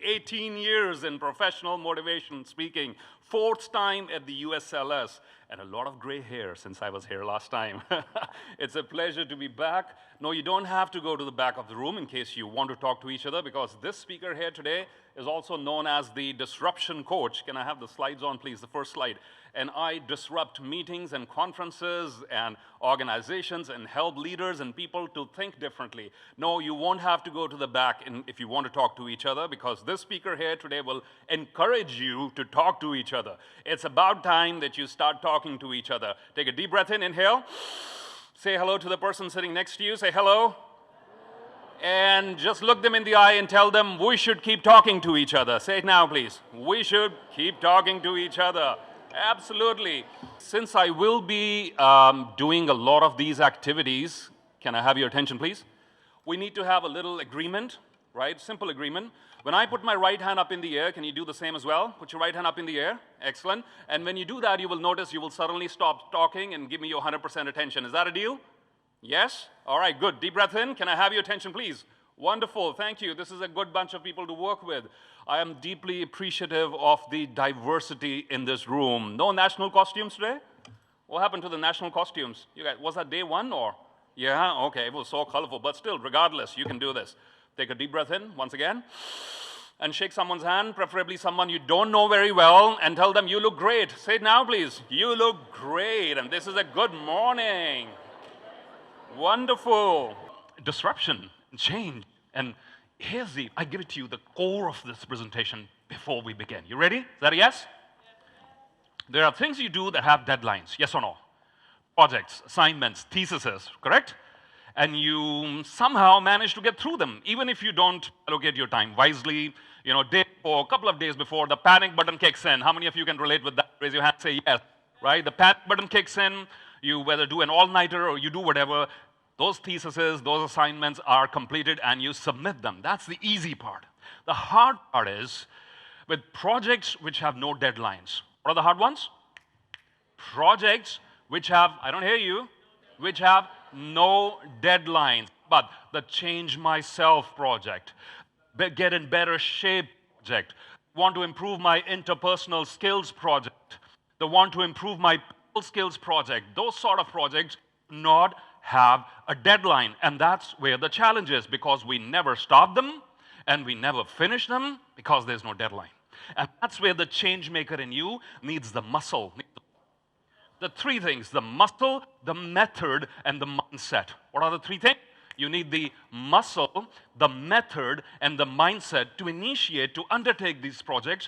18 years in professional motivation speaking, 4th time at the USLS, and a lot of gray hair since I was here last time. It's a pleasure to be back. No, you don't have to go to the back of the room in case you want to talk to each other, because this speaker here today is also known as the disruption coach. Can I have the slides on, please? The first slide. And I disrupt meetings and conferences and organizations and help leaders and people to think differently. No, you won't have to go to the back if you want to talk to each other, because this speaker here today will encourage you to talk to each other. It's about time that you start talking to each other. Take a deep breath in, inhale. Say hello to the person sitting next to you. Say hello. And just look them in the eye and tell them we should keep talking to each other. Say it now, please. We should keep talking to each other. Absolutely. Since I will be doing a lot of these activities, can I have your attention, please? We need to have a little agreement, right? Simple agreement. When I put my right hand up in the air, can you do the same as well? Put your right hand up in the air. Excellent. And when you do that, you will notice you will suddenly stop talking and give me your 100% attention. Is that a deal? Yes? All right, good. Deep breath in. Can I have your attention, please? Wonderful. Thank you. This is a good bunch of people to work with. I am deeply appreciative of the diversity in this room. No national costumes today? What happened to the national costumes? You guys, was that day one or? Yeah, okay, it was so colorful, but still, regardless, you can do this. Take a deep breath in, once again, and shake someone's hand, preferably someone you don't know very well, and tell them, you look great. Say it now, please. You look great, and this is a good morning. Wonderful. Disruption, change, and here's I give it to you, the core of this presentation before we begin. You ready? Is that a yes? There are things you do that have deadlines, yes or no? Projects, assignments, theses, correct? And you somehow manage to get through them, even if you don't allocate your time wisely. You know, a couple of days before, the panic button kicks in. How many of you can relate with that? Raise your hand, say yes, right? The panic button kicks in. You whether do an all-nighter or you do whatever, those theses, those assignments are completed and you submit them. That's the easy part. The hard part is with projects which have no deadlines. What are the hard ones? Projects which have, I don't hear you, which have no deadlines. But the Change Myself project, Get in Better Shape project, want to improve my interpersonal skills project, the want to improve my people skills project, those sort of projects not have a deadline. And that's where the challenge is, because we never start them and we never finish them because there's no deadline. And that's where the change maker in you needs the muscle. The three things: the muscle, the method, and the mindset. What are the three things? You need the muscle, the method, and the mindset to initiate, to undertake these projects.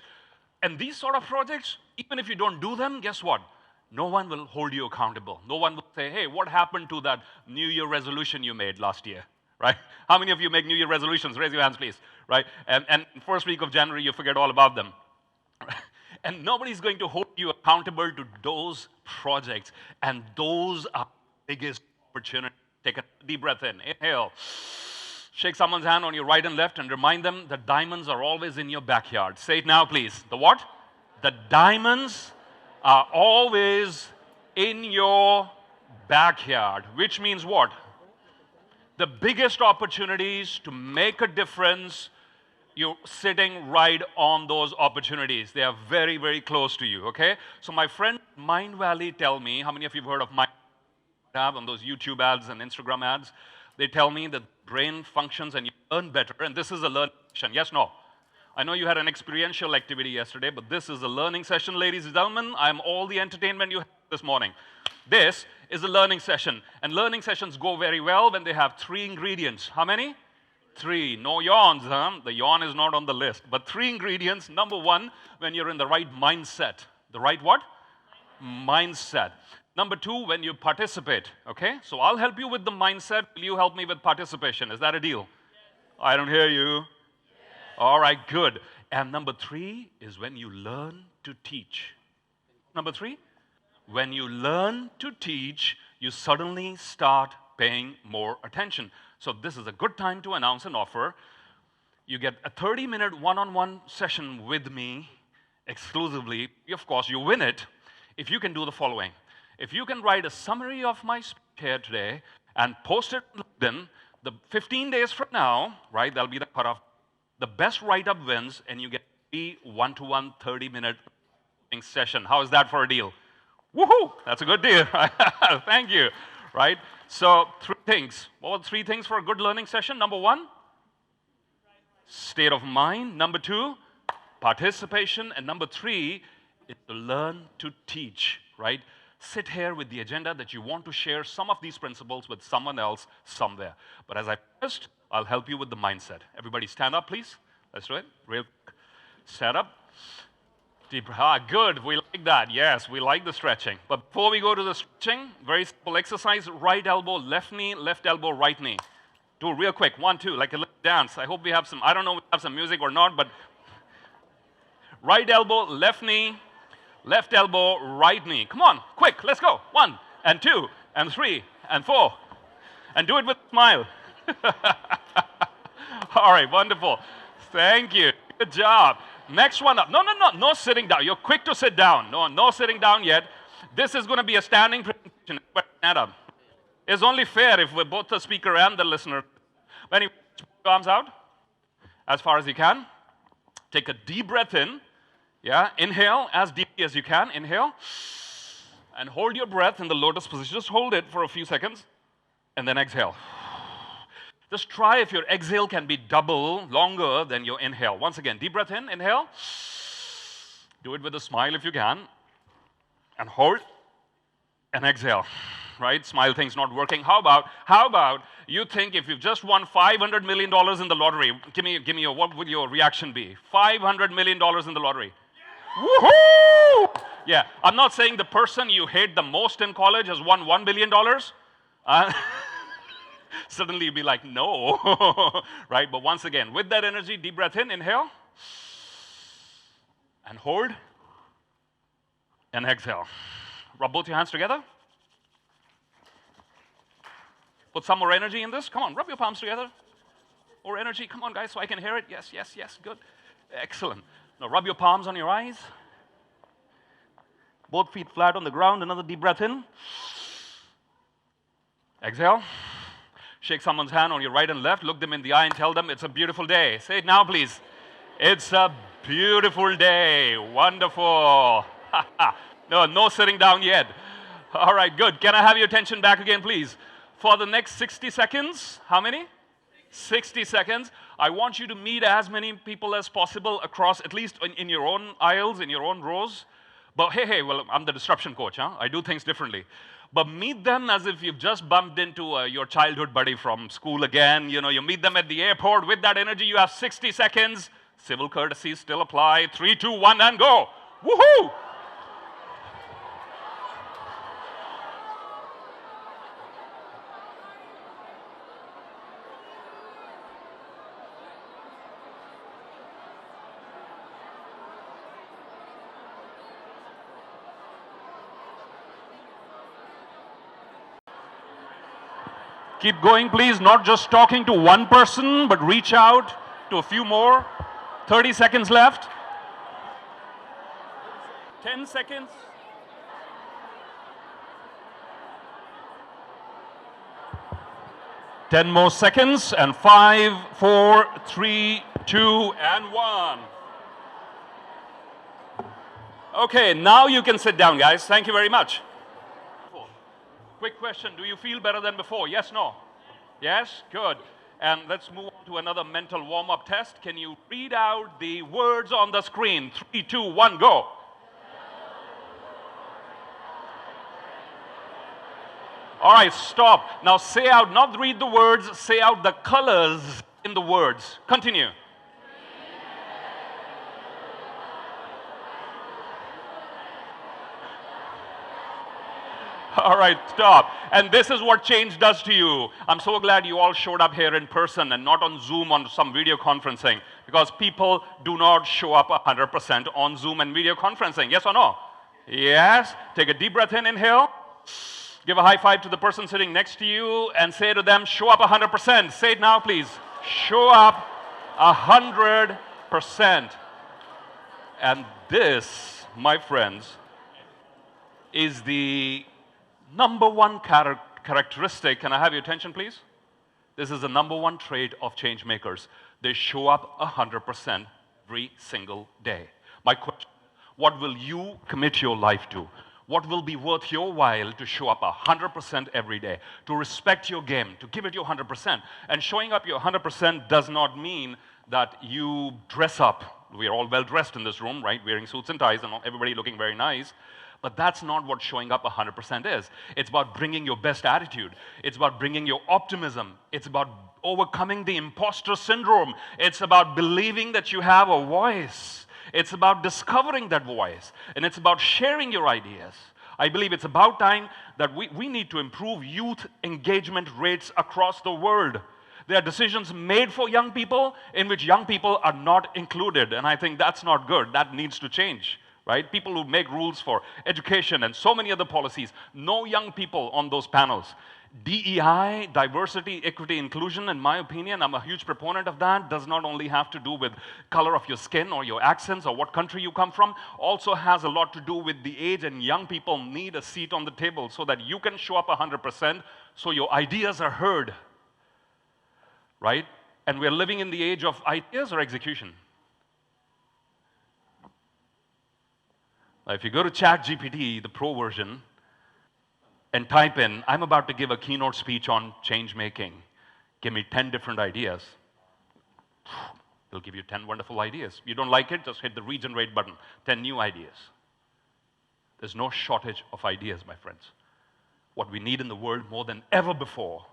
And these sort of projects, even if you don't do them, guess what? No one will hold you accountable. No one will say, hey, what happened to that New Year resolution you made last year? Right? How many of you make New Year resolutions? Raise your hands, please. Right? And first week of January, you forget all about them. And nobody's going to hold you accountable to those projects. And those are the biggest opportunities. Take a deep breath in. Inhale. Shake someone's hand on your right and left and remind them that diamonds are always in your backyard. Say it now, please. The what? The diamonds are always in your backyard. Which means what? The biggest opportunities to make a difference, you're sitting right on those opportunities. They are very, very close to you, okay? So my friend Mind Valley tell me, how many of you have heard of Mind Valley on those YouTube ads and Instagram ads? They tell me that brain functions and you learn better, and this is a learning session. Yes, no? I know you had an experiential activity yesterday, but this is a learning session, ladies and gentlemen. I'm all the entertainment you had this morning. This is a learning session, and learning sessions go very well when they have three ingredients. How many? Three. No yawns, huh? The yawn is not on the list, but three ingredients. Number one, when you're in the right mindset. The right what? Mindset. Number two, when you participate, okay? So I'll help you with the mindset. Will you help me with participation? Is that a deal? Yes. I don't hear you. Yes. All right, good. And number three is when you learn to teach. Number three, when you learn to teach, you suddenly start paying more attention. So this is a good time to announce an offer. You get a 30-minute one-on-one session with me exclusively. Of course, you win it if you can do the following. If you can write a summary of my speech here today and post it on LinkedIn, the 15 days from now, right, that'll be the cutoff. The best write-up wins, and you get a one-to-one 30-minute session. How is that for a deal? Woohoo! That's a good deal. Thank you. Right? So, three things. What were three things for a good learning session? Number one, state of mind. Number two, participation. And number three is to learn to teach. Right? Sit here with the agenda that you want to share some of these principles with someone else somewhere. But as I promised, I'll help you with the mindset. Everybody stand up, please. Let's do it. Real quick. Stand up. Deep. Good. We like that. Yes, we like the stretching. But before we go to the stretching, very simple exercise. Right elbow, left knee, left elbow, right knee. Do it real quick. 1, 2, like a little dance. I hope we have some, I don't know if we have some music or not, but right elbow, left knee, left elbow, right knee. Come on, quick, let's go. 1 and 2 and 3 and 4. And do it with a smile. All right, wonderful. Thank you. Good job. Next one up. No sitting down. You're quick to sit down. No sitting down yet. This is going to be a standing presentation. Stand up. It's only fair if we're both the speaker and the listener. When you put your arms out, as far as you can, take a deep breath in. Yeah, inhale as deeply as you can. Inhale. And hold your breath in the lotus position. Just hold it for a few seconds. And then exhale. Just try if your exhale can be double longer than your inhale. Once again, deep breath in, inhale. Do it with a smile if you can. And hold. And exhale. Right? Smile thing's not working. How about you think if you've just won $500 million in the lottery, give me what would your reaction be? $500 million in the lottery. Yeah. Woohoo! Yeah, I'm not saying the person you hate the most in college has won $1 billion. Suddenly you'll be like, no. Right? But once again, with that energy, deep breath in, inhale. And hold. And exhale. Rub both your hands together. Put some more energy in this. Come on, rub your palms together. More energy. Come on, guys, so I can hear it. Yes, yes, yes. Good. Excellent. Now rub your palms on your eyes. Both feet flat on the ground. Another deep breath in. Exhale. Shake someone's hand on your right and left. Look them in the eye and tell them it's a beautiful day. Say it now, please. It's a beautiful day. Wonderful. No sitting down yet. All right, good. Can I have your attention back again, please? For the next 60 seconds, how many? 60 seconds. I want you to meet as many people as possible across, at least in your own aisles, in your own rows. But hey, well, I'm the disruption coach, huh? I do things differently. But meet them as if you've just bumped into your childhood buddy from school again. You know, you meet them at the airport. With that energy, you have 60 seconds. Civil courtesies still apply. 3, 2, 1, and go. Woohoo! Keep going, please. Not just talking to one person, but reach out to a few more. 30 seconds left. 10 seconds. 10 more seconds. And 5, 4, 3, 2, and 1. Okay, now you can sit down, guys. Thank you very much. Quick question, do you feel better than before? Yes, no? Yes? Good. And let's move on to another mental warm-up test. Can you read out the words on the screen? 3, 2, 1, go. All right, stop. Now say out, not read the words, say out the colors in the words. Continue. All right, stop. And this is what change does to you. I'm so glad you all showed up here in person and not on Zoom on some video conferencing, because people do not show up 100% on Zoom and video conferencing. Yes or no? Yes. Take a deep breath in, inhale. Give a high five to the person sitting next to you and say to them, show up 100%. Say it now, please. Show up 100%. And this, my friends, is the number one characteristic. Can I have your attention, please? This is the #1 trait of change makers. They show up 100% every single day. My question, what will you commit your life to? What will be worth your while to show up 100% every day, to respect your game, to give it your 100%? And showing up your 100% does not mean that you dress up. We are all well dressed in this room, right? Wearing suits and ties and everybody looking very nice. But that's not what showing up 100% is. It's about bringing your best attitude. It's about bringing your optimism. It's about overcoming the imposter syndrome. It's about believing that you have a voice. It's about discovering that voice. And it's about sharing your ideas. I believe it's about time that we need to improve youth engagement rates across the world. There are decisions made for young people in which young people are not included. And I think that's not good. That needs to change. Right? People who make rules for education and so many other policies, no young people on those panels. DEI, diversity, equity, inclusion, in my opinion, I'm a huge proponent of that, does not only have to do with color of your skin or your accents or what country you come from, also has a lot to do with the age, and young people need a seat on the table so that you can show up 100%, so your ideas are heard. Right? And we're living in the age of ideas or execution. Now, if you go to ChatGPT, the pro version, and type in, I'm about to give a keynote speech on change making. Give me 10 different ideas. It'll give you 10 wonderful ideas. You don't like it, just hit the regenerate button. 10 new ideas. There's no shortage of ideas, my friends. What we need in the world more than ever before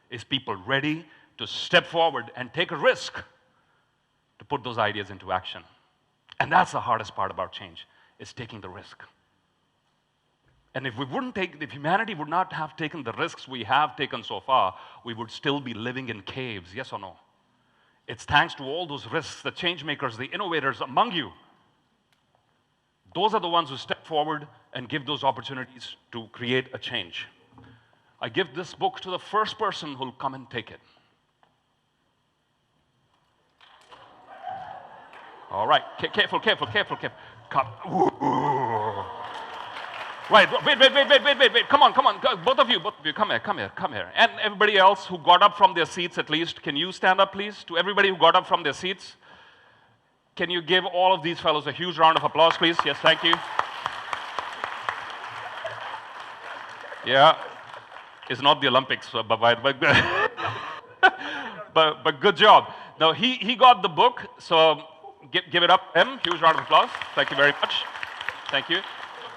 is people ready to step forward and take a risk to put those ideas into action. And that's the hardest part about change. Is taking the risk. And if humanity would not have taken the risks we have taken so far, we would still be living in caves, yes or no? It's thanks to all those risks, the change makers, the innovators among you. Those are the ones who step forward and give those opportunities to create a change. I give this book to the first person who'll come and take it. All right, careful. Right, wait. Come on. Both of you, come here. And everybody else who got up from their seats at least, can you stand up, please? To everybody who got up from their seats, can you give all of these fellows a huge round of applause, please? Yes, thank you. Yeah, it's not the Olympics, but good job. Now, he got the book, so give it up to him. Huge round of applause. Thank you very much. Thank you.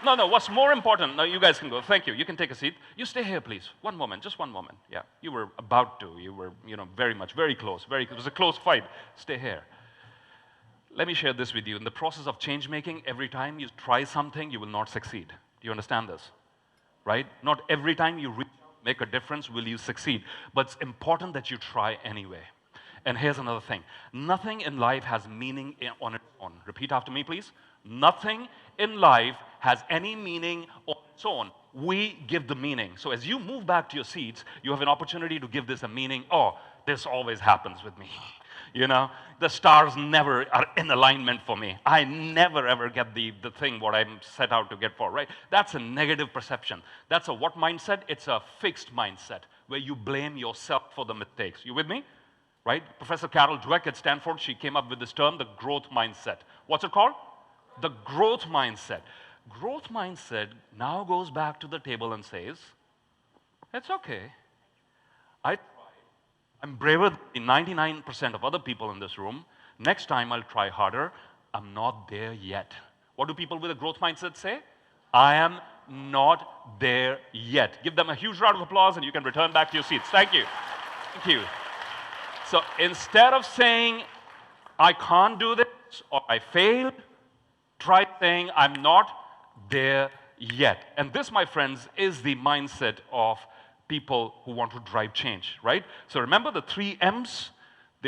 No, what's more important, now you guys can go. Thank you. You can take a seat. You stay here, please. One moment, just one moment. Yeah, you were about to. You were, very close. It was a close fight. Stay here. Let me share this with you. In the process of change making, every time you try something, you will not succeed. Do you understand this? Right? Not every time you make a difference will you succeed. But it's important that you try anyway. And here's another thing. Nothing in life has meaning on its own. Repeat after me, please. Nothing in life has any meaning on its own. We give the meaning. So as you move back to your seats, you have an opportunity to give this a meaning. Oh, this always happens with me. The stars never are in alignment for me. I never ever get the thing what I'm set out to get for, right? That's a negative perception. That's a what mindset? It's a fixed mindset where you blame yourself for the mistakes. You with me? Right? Professor Carol Dweck at Stanford, she came up with this term, the growth mindset. What's it called? The growth mindset. Growth mindset now goes back to the table and says, it's okay. I tried. I'm braver than 99% of other people in this room. Next time I'll try harder. I'm not there yet. What do people with a growth mindset say? I am not there yet. Give them a huge round of applause and you can return back to your seats. Thank you. Thank you. So instead of saying, I can't do this or I failed, try saying, I'm not there yet. And this, my friends, is the mindset of people who want to drive change, right? So remember the 3 M's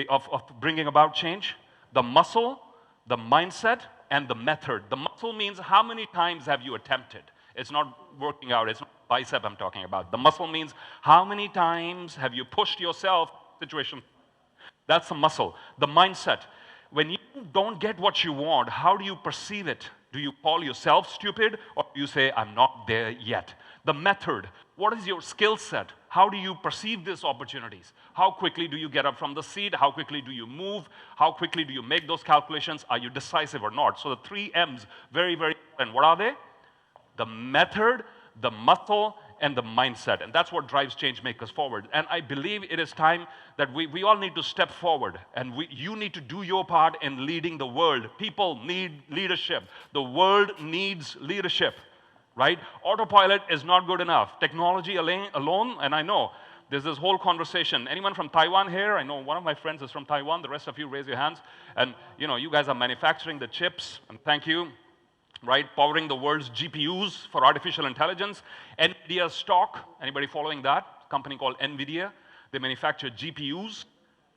of bringing about change? The muscle, the mindset, and the method. The muscle means how many times have you attempted? It's not working out. It's not bicep I'm talking about. The muscle means how many times have you pushed yourself in a situation. That's the muscle. The mindset. When you don't get what you want, how do you perceive it? Do you call yourself stupid or do you say, I'm not there yet? The method. What is your skill set? How do you perceive these opportunities? How quickly do you get up from the seat? How quickly do you move? How quickly do you make those calculations? Are you decisive or not? So the 3 M's, very, very important. What are they? The method, the muscle, and the mindset. And that's what drives change makers forward. And I believe it is time that we all need to step forward. And you need to do your part in leading the world. People need leadership. The world needs leadership, right? Autopilot is not good enough. Technology alone, and I know there's this whole conversation. Anyone from Taiwan here? I know one of my friends is from Taiwan. The rest of you, raise your hands. And, you guys are manufacturing the chips, and thank you. Right, powering the world's GPUs for artificial intelligence. NVIDIA stock, anybody following that? Company called NVIDIA. They manufacture GPUs.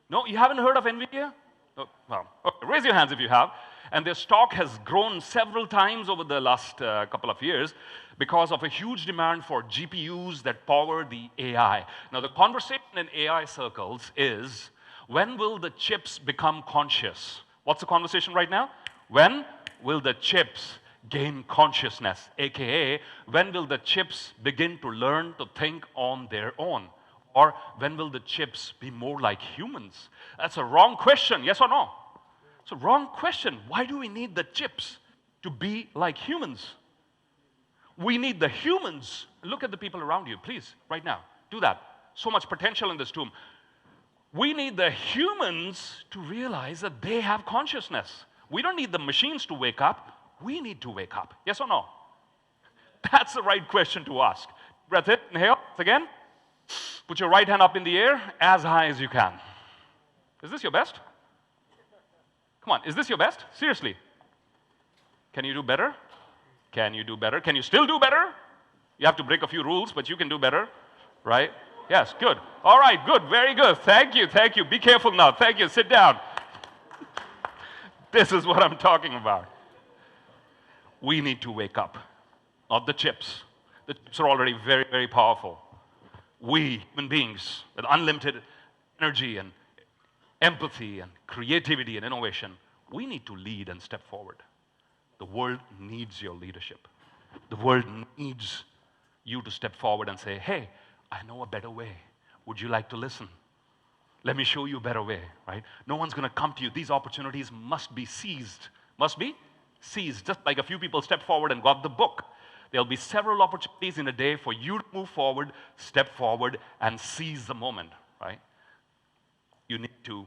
No, you haven't heard of NVIDIA? Oh, well, okay, raise your hands if you have. And their stock has grown several times over the last couple of years because of a huge demand for GPUs that power the AI. Now, the conversation in AI circles is, when will the chips become conscious? What's the conversation right now? When will the chips gain consciousness, aka when will the chips begin to learn to think on their own? Or when will the chips be more like humans? That's a wrong question, yes or no? It's a wrong question. Why do we need the chips to be like humans? We need the humans. Look at the people around you, please, right now. Do that. So much potential in this room. We need the humans to realize that they have consciousness. We don't need the machines to wake up. We need to wake up. Yes or no? That's the right question to ask. Breath in, inhale, again. Put your right hand up in the air as high as you can. Is this your best? Come on, is this your best? Seriously. Can you do better? Can you do better? Can you still do better? You have to break a few rules, but you can do better, right? Yes, good. All right, good, very good. Thank you, thank you. Be careful now. Thank you, sit down. This is what I'm talking about. We need to wake up, not the chips. The chips are already very, very powerful. We, human beings, with unlimited energy and empathy and creativity and innovation, we need to lead and step forward. The world needs your leadership. The world needs you to step forward and say, hey, I know a better way. Would you like to listen? Let me show you a better way, right? No one's going to come to you. These opportunities must be seized. Must be seized. Just like a few people stepped forward and got the book. There'll be several opportunities in a day for you to move forward, step forward, and seize the moment, right? You need to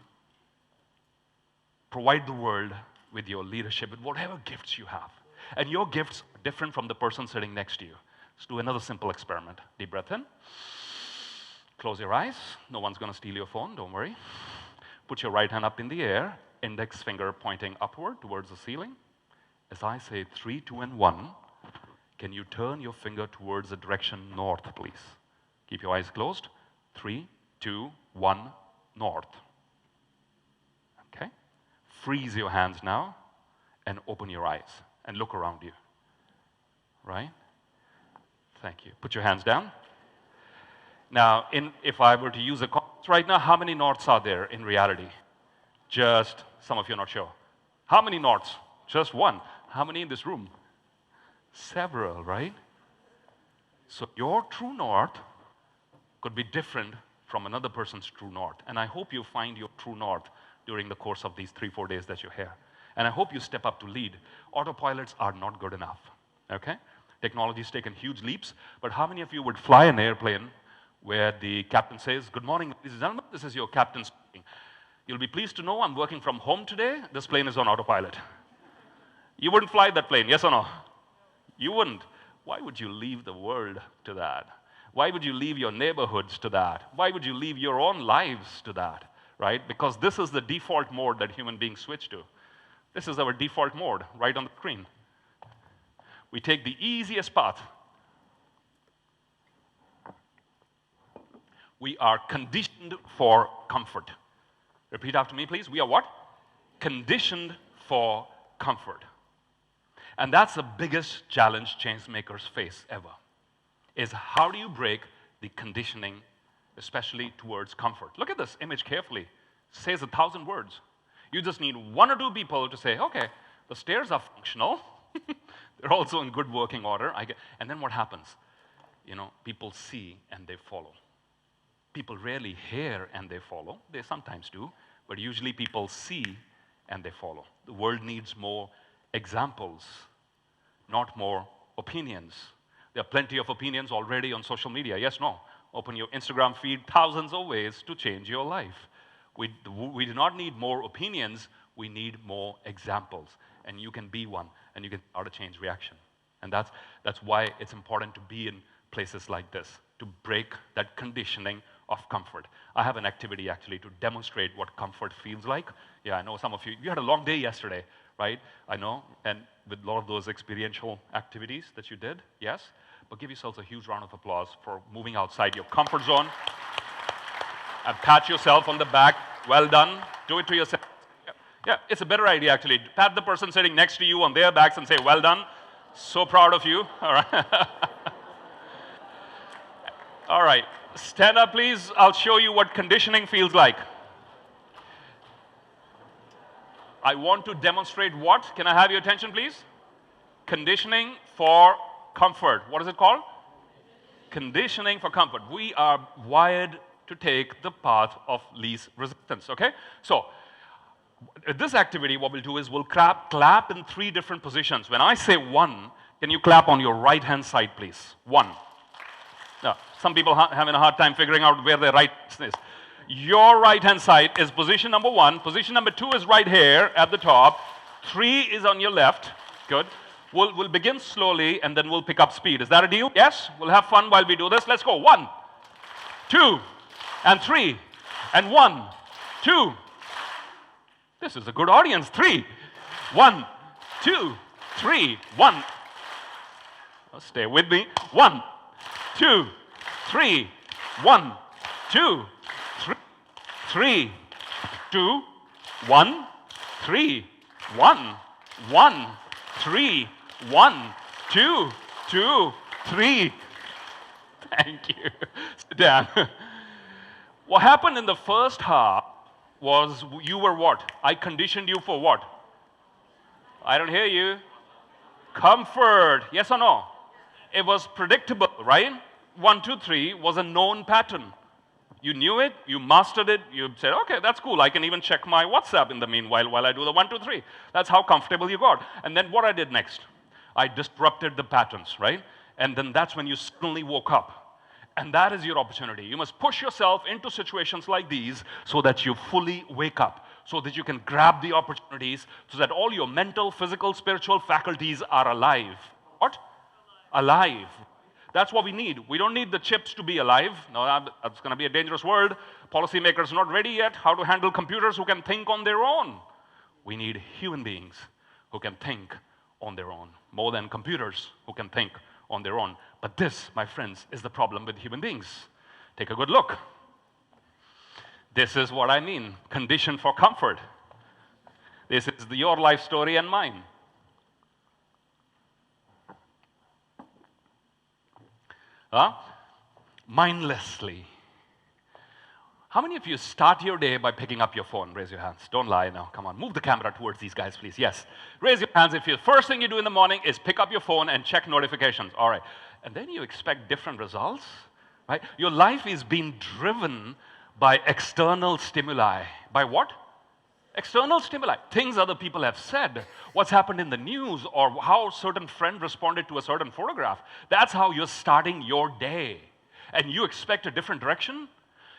provide the world with your leadership, with whatever gifts you have. And your gifts are different from the person sitting next to you. Let's do another simple experiment. Deep breath in. Close your eyes. No one's going to steal your phone, don't worry. Put your right hand up in the air, index finger pointing upward towards the ceiling. As I say 3, 2, and 1, can you turn your finger towards the direction north, please? Keep your eyes closed. 3, 2, 1, north. Okay? Freeze your hands now and open your eyes and look around you. Right? Thank you. Put your hands down. Now, if I were to use a compass right now, how many norths are there in reality? Just, some of you are not sure. How many norths? Just one. How many in this room? Several, right? So your true north could be different from another person's true north. And I hope you find your true north during the course of these 3, 4 days that you're here. And I hope you step up to lead. Autopilots are not good enough, okay? Technology's taken huge leaps, but how many of you would fly an airplane where the captain says, good morning, ladies and gentlemen, this is your captain speaking. You'll be pleased to know I'm working from home today. This plane is on autopilot. You wouldn't fly that plane, yes or no? You wouldn't. Why would you leave the world to that? Why would you leave your neighborhoods to that? Why would you leave your own lives to that, right? Because this is the default mode that human beings switch to. This is our default mode right on the screen. We take the easiest path. We are conditioned for comfort. Repeat after me, please. We are what? Conditioned for comfort. And that's the biggest challenge change makers face ever, is how do you break the conditioning, especially towards comfort? Look at this image carefully. It says 1,000 words. You just need 1 or 2 people to say, okay, the stairs are functional. They're also in good working order. And then what happens? You know, people see and they follow. people rarely hear and they follow. They sometimes do, but usually people see and they follow. The world needs more examples, not more opinions. There are plenty of opinions already on social media. Yes, no? Open your Instagram feed, thousands of ways to change your life. We do not need more opinions, we need more examples. And you can be one, and you can start a change reaction. And that's why it's important to be in places like this, to break that conditioning of comfort. I have an activity actually to demonstrate what comfort feels like. Yeah, I know some of you had a long day yesterday, right? I know, and with a lot of those experiential activities that you did, yes? But give yourselves a huge round of applause for moving outside your comfort zone. And pat yourself on the back. Well done. Do it to yourself. Yeah, it's a better idea actually. Pat the person sitting next to you on their backs and say, well done. So proud of you. All right. All right. Stand up, please. I'll show you what conditioning feels like. I want to demonstrate what? Can I have your attention, please? Conditioning for comfort. What is it called? Conditioning for comfort. We are wired to take the path of least resistance, okay? So, this activity, what we'll do is we'll clap in 3 different positions. When I say 1, can you clap on your right-hand side, please? 1. Now, some people having a hard time figuring out where their right is. Your right-hand side is position number 1. Position number 2 is right here at the top. 3 is on your left. Good. We'll begin slowly, and then we'll pick up speed. Is that a deal? Yes? We'll have fun while we do this. Let's go. 1, 2, and 3, and 1, 2. This is a good audience. 3, 1, 2, 3, 1. Stay with me. 1, 2, 3, 1, 2, 3, 3, 2, 1, 3, 1, 1, 3, 1, 2, 2, 3. Thank you. Sit down. What happened in the first half was you were what? I conditioned you for what? I don't hear you. Comfort. Yes or no? It was predictable, right? 1, 2, 3 was a known pattern. You knew it, you mastered it, you said, okay, that's cool. I can even check my WhatsApp in the meanwhile while I do the 1, 2, 3. That's how comfortable you got. And then what I did next, I disrupted the patterns, right? And then that's when you suddenly woke up. And that is your opportunity. You must push yourself into situations like these so that you fully wake up, so that you can grab the opportunities, so that all your mental, physical, spiritual faculties are alive. What? Alive. That's what we need. We don't need the chips to be alive. No, that's going to be a dangerous world. Policymakers are not ready yet how to handle computers who can think on their own. We need human beings who can think on their own, more than computers who can think on their own. But this, my friends, is the problem with human beings. Take a good look. This is what I mean, condition for comfort. This is your life story and mine. Mindlessly. How many of you start your day by picking up your phone? Raise your hands. Don't lie now. Come on. Move the camera towards these guys, please. Yes. Raise your hands if the first thing you do in the morning is pick up your phone and check notifications. All right. And then you expect different results, right? Your life is being driven by external stimuli. By what? External stimuli. Things other people have said, what's happened in the news, or how a certain friend responded to a certain photograph. That's how you're starting your day. And you expect a different direction?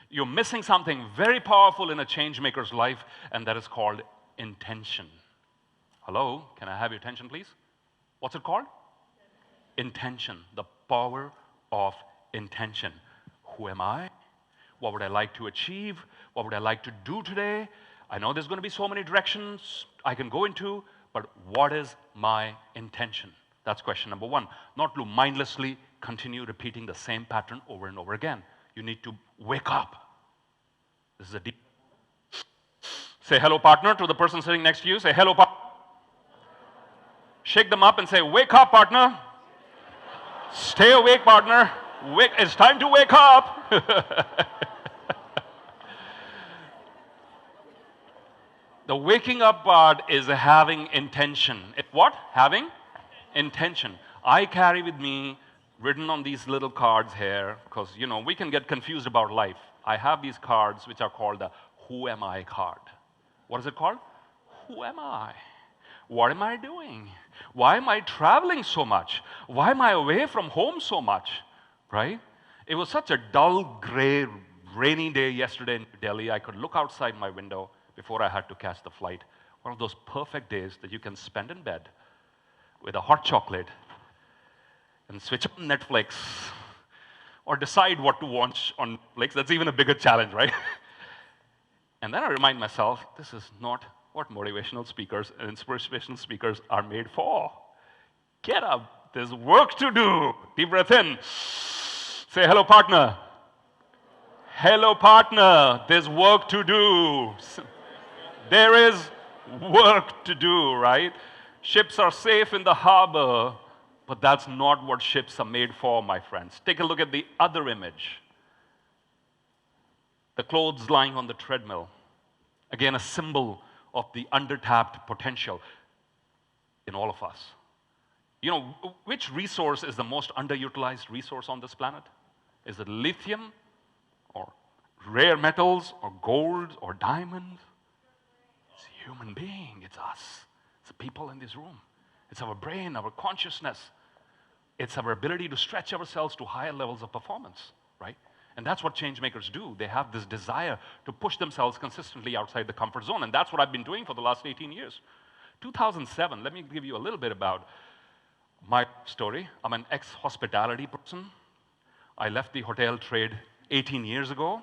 You're missing something very powerful in a change maker's life, and that is called intention. Hello? Can I have your attention, please? What's it called? Intention. The power of intention. Who am I? What would I like to achieve? What would I like to do today? I know there's going to be so many directions I can go into, but what is my intention? That's question number 1. Not to mindlessly continue repeating the same pattern over and over again. You need to wake up. This is a deep. Say hello, partner, to the person sitting next to you. Say hello, partner. Shake them up and say, wake up, partner. Stay awake, partner. It's time to wake up. The waking up part is having intention. What? Having intention. I carry with me, written on these little cards here, because, you know, we can get confused about life. I have these cards which are called the Who Am I card. What is it called? Who am I? What am I doing? Why am I traveling so much? Why am I away from home so much? Right? It was such a dull, gray, rainy day yesterday in Delhi. I could look outside my window before I had to catch the flight. One of those perfect days that you can spend in bed with a hot chocolate and switch on Netflix or decide what to watch on Netflix. That's even a bigger challenge, right? And then I remind myself, this is not what motivational speakers and inspirational speakers are made for. Get up. There's work to do. Deep breath in. Say, hello, partner. Hello, partner. There's work to do. There is work to do, right? Ships are safe in the harbor, but that's not what ships are made for, my friends. Take a look at the other image. The clothes lying on the treadmill. Again, a symbol of the undertapped potential in all of us. You know, which resource is the most underutilized resource on this planet? Is it lithium, or rare metals, or gold, or diamond? It's a human being. It's us. It's the people in this room. It's our brain, our consciousness. It's our ability to stretch ourselves to higher levels of performance, right? And that's what changemakers do. They have this desire to push themselves consistently outside the comfort zone. And that's what I've been doing for the last 18 years. 2007, let me give you a little bit about my story. I'm an ex-hospitality person. I left the hotel trade 18 years ago.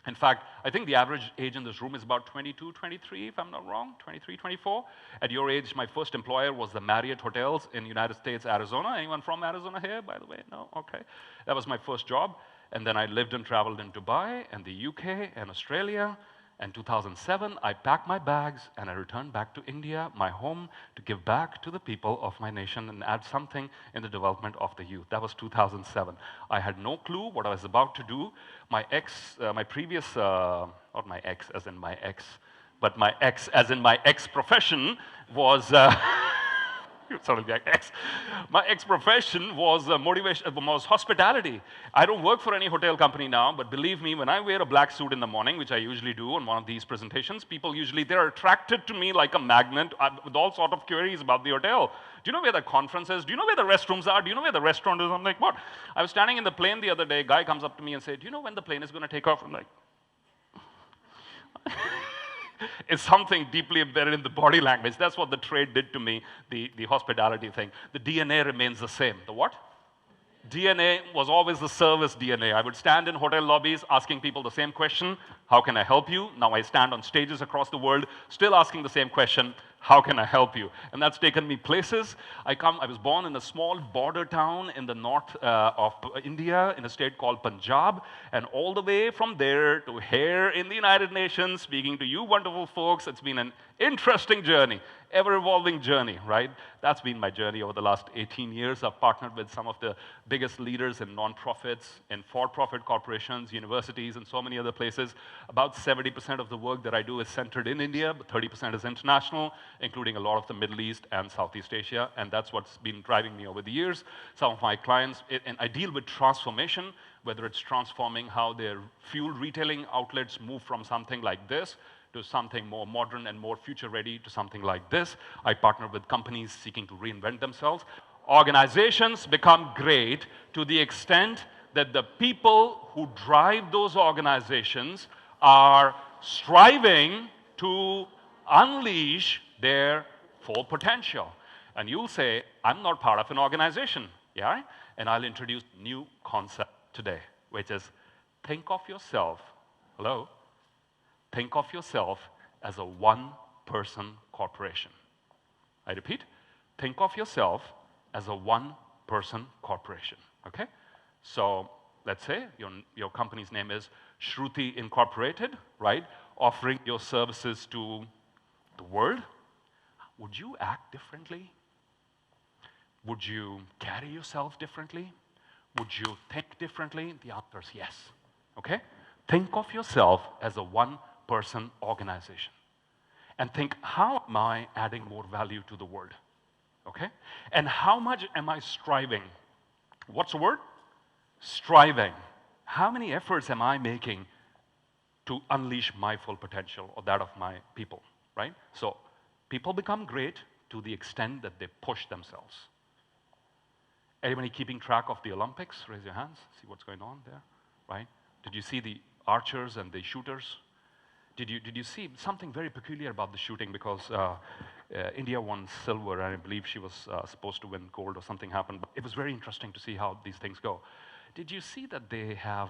In fact, I think the average age in this room is about 22, 23, if I'm not wrong, 23, 24. At your age, my first employer was the Marriott Hotels in United States, Arizona. Anyone from Arizona here, by the way? No? Okay. That was my first job. And then I lived and traveled in Dubai and the UK and Australia. And 2007, I packed my bags and I returned back to India, my home, to give back to the people of my nation and add something in the development of the youth. That was 2007. I had no clue what I was about to do. My ex, not my ex as in my ex, but my ex as in my ex-profession was... My ex-profession was was hospitality. I don't work for any hotel company now, but believe me, when I wear a black suit in the morning, which I usually do on one of these presentations, people usually, they're attracted to me like a magnet with all sort of queries about the hotel. Do you know where the conference is? Do you know where the restrooms are? Do you know where the restaurant is? I'm like, what? I was standing in the plane the other day, a guy comes up to me and said, do you know when the plane is going to take off? I'm like... It's something deeply embedded in the body language. That's what the trade did to me, the hospitality thing. The DNA remains the same. The what? DNA was always the service DNA. I would stand in hotel lobbies asking people the same question, how can I help you? Now I stand on stages across the world still asking the same question, how can I help you? And that's taken me places. I was born in a small border town in the north of India in a state called Punjab. And all the way from there to here in the United Nations, speaking to you wonderful folks, it's been an interesting journey, ever-evolving journey, right? That's been my journey over the last 18 years. I've partnered with some of the biggest leaders in nonprofits, in for-profit corporations, universities, and so many other places. About 70% of the work that I do is centered in India, but 30% is international, including a lot of the Middle East and Southeast Asia, and that's what's been driving me over the years. Some of my clients, and I deal with transformation, whether it's transforming how their fuel retailing outlets move from something like this to something more modern and more future-ready to something like this. I partner with companies seeking to reinvent themselves. Organizations become great to the extent that the people who drive those organizations are striving to unleash their full potential. And you'll say, I'm not part of an organization, yeah? And I'll introduce a new concept today, which is think of yourself, hello? Think of yourself as a one-person corporation. I repeat, think of yourself as a one-person corporation, okay? So let's say your company's name is Shruti Incorporated, right? Offering your services to the world. Would you act differently? Would you carry yourself differently? Would you think differently? The answer is yes, okay? Think of yourself as a one-person organization. And think, how am I adding more value to the world, okay? And how much am I striving? What's the word? Striving. How many efforts am I making to unleash my full potential or that of my people, right? So people become great to the extent that they push themselves. Anybody keeping track of the Olympics? Raise your hands, see what's going on there, right? Did you see the archers and the shooters? Did you see something very peculiar about the shooting? Because India won silver, and I believe she was supposed to win gold or something happened. But it was very interesting to see how these things go. Did you see that they have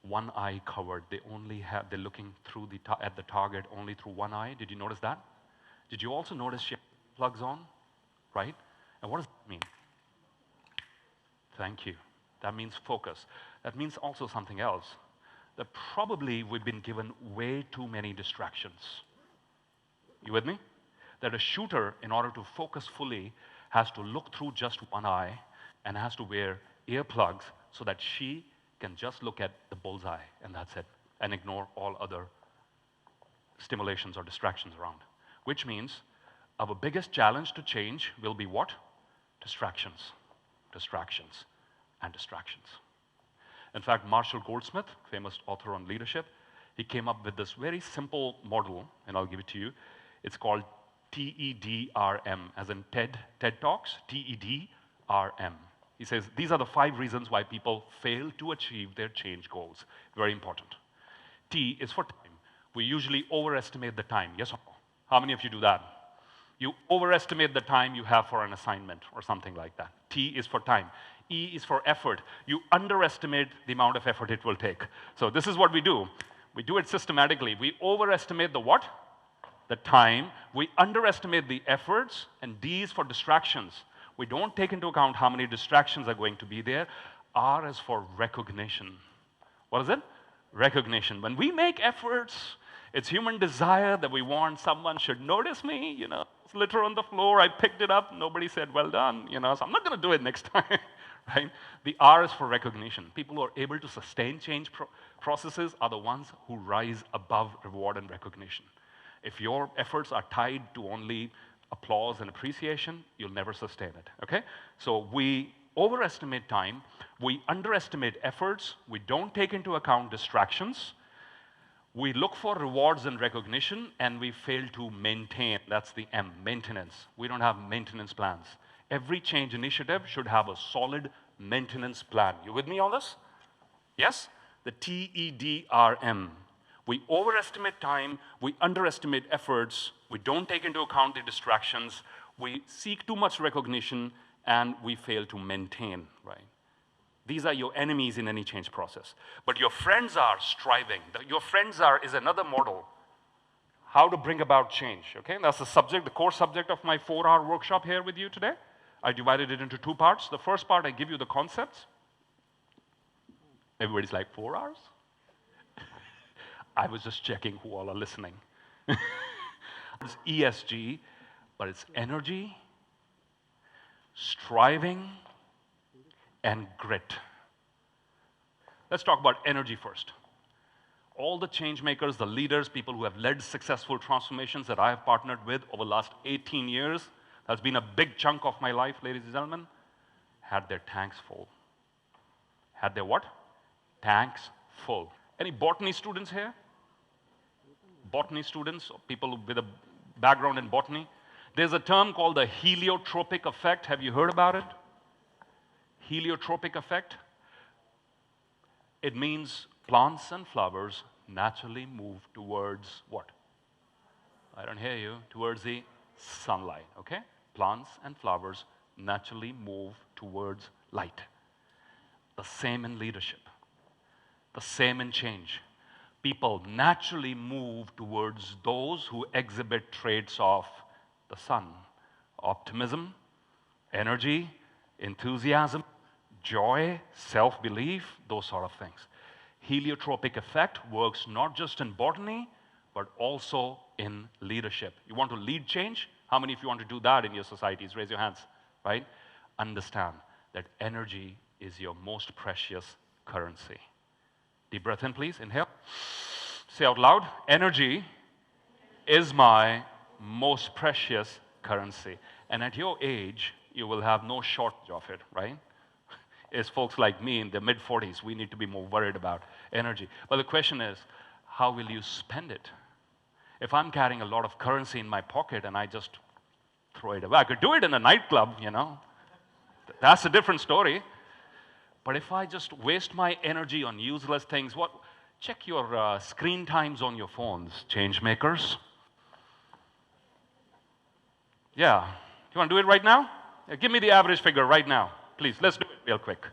one eye covered? They're looking through at the target only through one eye. Did you notice that? Did you also notice she had plugs on, right? And what does that mean? Thank you. That means focus. That means also something else. That probably we've been given way too many distractions. You with me? That a shooter, in order to focus fully, has to look through just one eye and has to wear earplugs so that she can just look at the bullseye, and that's it, and ignore all other stimulations or distractions around. Which means our biggest challenge to change will be what? Distractions, distractions, and distractions. In fact, Marshall Goldsmith, famous author on leadership, he came up with this very simple model, and I'll give it to you. It's called TEDRM, as in TED Talks, TEDRM. He says, these are the 5 reasons why people fail to achieve their change goals. Very important. T is for time. We usually overestimate the time, yes or no? How many of you do that? You overestimate the time you have for an assignment or something like that. T is for time. E is for effort. You underestimate the amount of effort it will take. So this is what we do. We do it systematically. We overestimate the what? The time. We underestimate the efforts, and D is for distractions. We don't take into account how many distractions are going to be there. R is for recognition. What is it? Recognition. When we make efforts, it's human desire that we want someone should notice me, it's litter on the floor, I picked it up, nobody said well done, so I'm not going to do it next time, right? The R is for recognition. People who are able to sustain change processes are the ones who rise above reward and recognition. If your efforts are tied to only applause and appreciation, you'll never sustain it, okay? So we overestimate time, we underestimate efforts, we don't take into account distractions, we look for rewards and recognition, and we fail to maintain. That's the M, maintenance. We don't have maintenance plans. Every change initiative should have a solid maintenance plan. You with me on this? Yes? The TEDRM. We overestimate time, we underestimate efforts, we don't take into account the distractions, we seek too much recognition, and we fail to maintain, right? These are your enemies in any change process. But your friends are striving. Your friends is another model. How to bring about change, okay? That's the subject, the core subject of my 4-hour workshop here with you today. I divided it into 2 parts. The first part, I give you the concepts. Everybody's like, 4 hours? I was just checking who all are listening. It's ESG, but it's energy, striving, and grit. Let's talk about energy first. All the change makers, the leaders, people who have led successful transformations that I have partnered with over the last 18 years, that's been a big chunk of my life, ladies and gentlemen, had their tanks full. Had their what? Tanks full. Any botany students here? Botany students, or people with a background in botany? There's a term called the heliotropic effect. Have you heard about it? Heliotropic effect. It means plants and flowers naturally move towards what? I don't hear you. Towards the sunlight, okay? Plants and flowers naturally move towards light. The same in leadership. The same in change. People naturally move towards those who exhibit traits of the sun. Optimism, energy, enthusiasm, joy, self-belief, those sort of things. Heliotropic effect works not just in botany, but also in leadership. You want to lead change? How many of you want to do that in your societies? Raise your hands, right? Understand that energy is your most precious currency. Deep breath in, please. Inhale. Say out loud, energy is my most precious currency. And at your age, you will have no shortage of it, right? is folks like me in their mid-40s. We need to be more worried about energy. But the question is, how will you spend it? If I'm carrying a lot of currency in my pocket and I just throw it away, I could do it in a nightclub, you know. That's a different story. But if I just waste my energy on useless things, check your screen times on your phones, changemakers. Yeah. You want to do it right now? Yeah, give me the average figure right now. Please, let's do it real quick.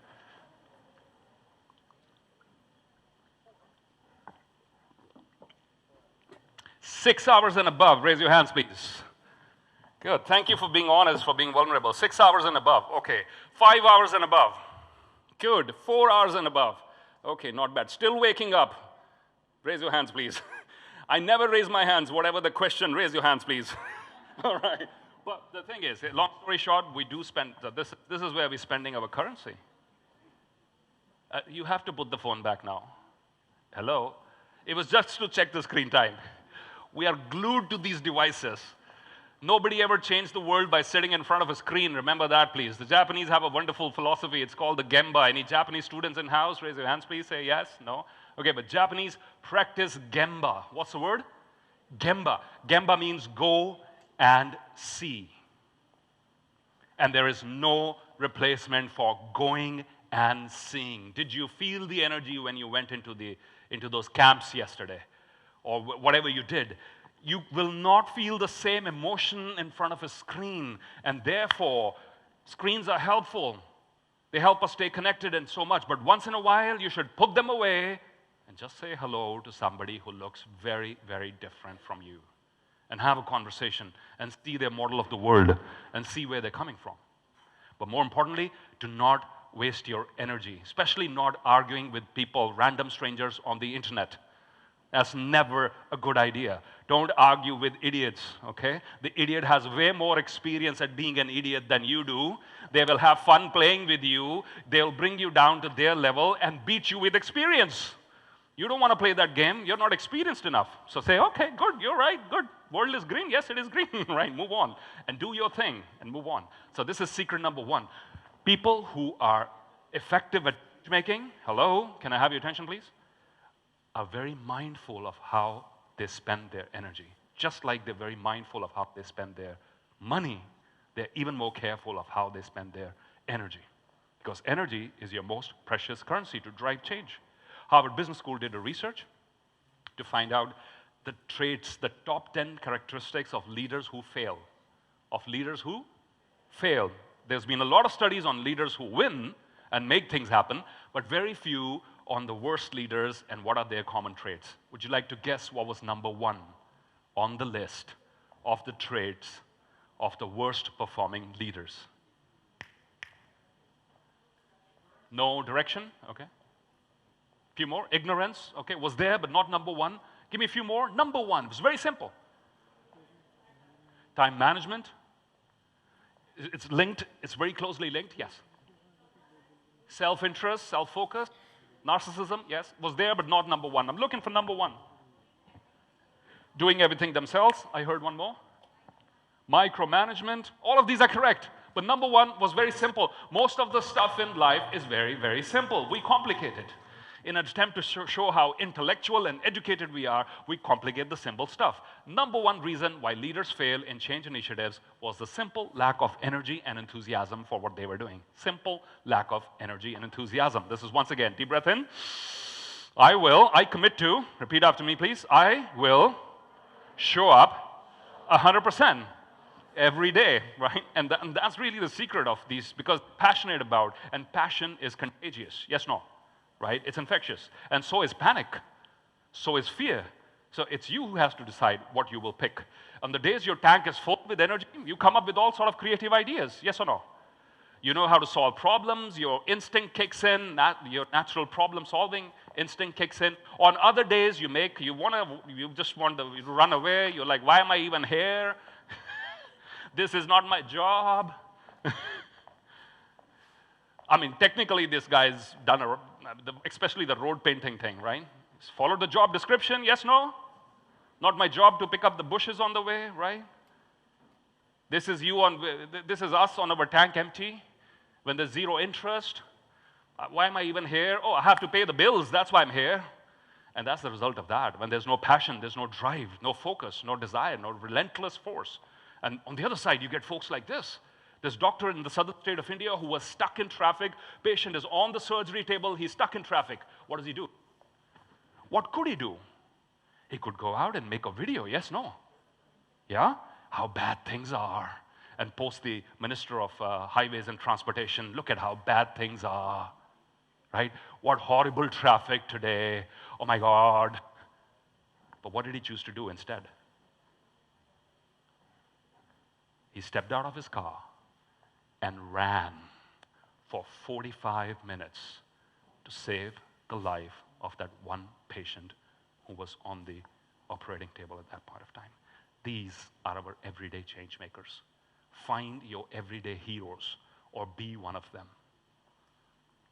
Six hours and above. Raise your hands, please. Good. Thank you for being honest, for being vulnerable. 6 hours and above. Okay. 5 hours and above. Good. 4 hours and above. Okay, not bad. Still waking up. Raise your hands, please. I never raise my hands. Whatever the question, raise your hands, please. All right. But the thing is, long story short, we do spend, this is where we're spending our currency. You have to put the phone back now. Hello? It was just to check the screen time. We are glued to these devices. Nobody ever changed the world by sitting in front of a screen. Remember that, please. The Japanese have a wonderful philosophy. It's called the Gemba. Any Japanese students in house? Raise your hands, please. Say yes, no. Okay, but Japanese practice Gemba. What's the word? Gemba. Gemba means go and see. And there is no replacement for going and seeing. Did you feel the energy when you went into those camps yesterday? Or whatever you did? You will not feel the same emotion in front of a screen. And therefore, screens are helpful. They help us stay connected and so much. But once in a while, you should put them away and just say hello to somebody who looks very, very different from you. And have a conversation and see their model of the world and see where they're coming from. But more importantly, do not waste your energy, especially not arguing with people, random strangers on the internet. That's never a good idea. Don't argue with idiots, okay? The idiot has way more experience at being an idiot than you do. They will have fun playing with you. They'll bring you down to their level and beat you with experience. You don't want to play that game. You're not experienced enough. So say, okay, good, you're right, good. World is green. Yes, it is green, right? Move on and do your thing and move on. So this is secret number one. People who are effective at making, hello, can I have your attention, please? Are very mindful of how they spend their energy. Just like they're very mindful of how they spend their money, they're even more careful of how they spend their energy. Because energy is your most precious currency to drive change. Harvard Business School did a research to find out the traits, the top 10 characteristics of leaders who fail. Of leaders who fail. There's been a lot of studies on leaders who win and make things happen, but very few on the worst leaders and what are their common traits. Would you like to guess what was number one on the list of the traits of the worst performing leaders? No direction? Okay. Few more. Ignorance, okay, was there but not number one. Give me a few more. Number one, it was very simple. Time management. It's linked, it's very closely linked, yes. Self-interest, self-focus. Narcissism, yes, was there but not number one. I'm looking for number one. Doing everything themselves, I heard one more. Micromanagement, all of these are correct. But number one was very simple. Most of the stuff in life is very, very simple. We complicate it. In an attempt to show how intellectual and educated we are, we complicate the simple stuff. Number one reason why leaders fail in change initiatives was the simple lack of energy and enthusiasm for what they were doing. Simple lack of energy and enthusiasm. This is once again, deep breath in. I commit to, repeat after me please, I will show up 100% every day, right? And that's really the secret of these, because passionate about, and passion is contagious, yes, no? Right? It's infectious. And so is panic. So is fear. So it's you who has to decide what you will pick. On the days your tank is full with energy, you come up with all sort of creative ideas, yes or no? You know how to solve problems, your instinct kicks in, your natural problem solving instinct kicks in. On other days you just want to run away, you're like, why am I even here? This is not my job. I mean, technically this guy's done especially the road painting thing, right? He's followed the job description, yes, no? Not my job to pick up the bushes on the way, right? This is us on our tank empty, when there's zero interest. Why am I even here? Oh, I have to pay the bills. That's why I'm here. And that's the result of that. When there's no passion, there's no drive, no focus, no desire, no relentless force. And on the other side, you get folks like this. This doctor in the southern state of India who was stuck in traffic. Patient is on the surgery table. He's stuck in traffic. What does he do? What could he do? He could go out and make a video. Yes, no? Yeah? How bad things are. And post the Minister of Highways and Transportation. Look at how bad things are. Right? What horrible traffic today. Oh my God. But what did he choose to do instead? He stepped out of his car and ran for 45 minutes to save the life of that one patient who was on the operating table at that point of time. These are our everyday change makers. Find your everyday heroes or be one of them.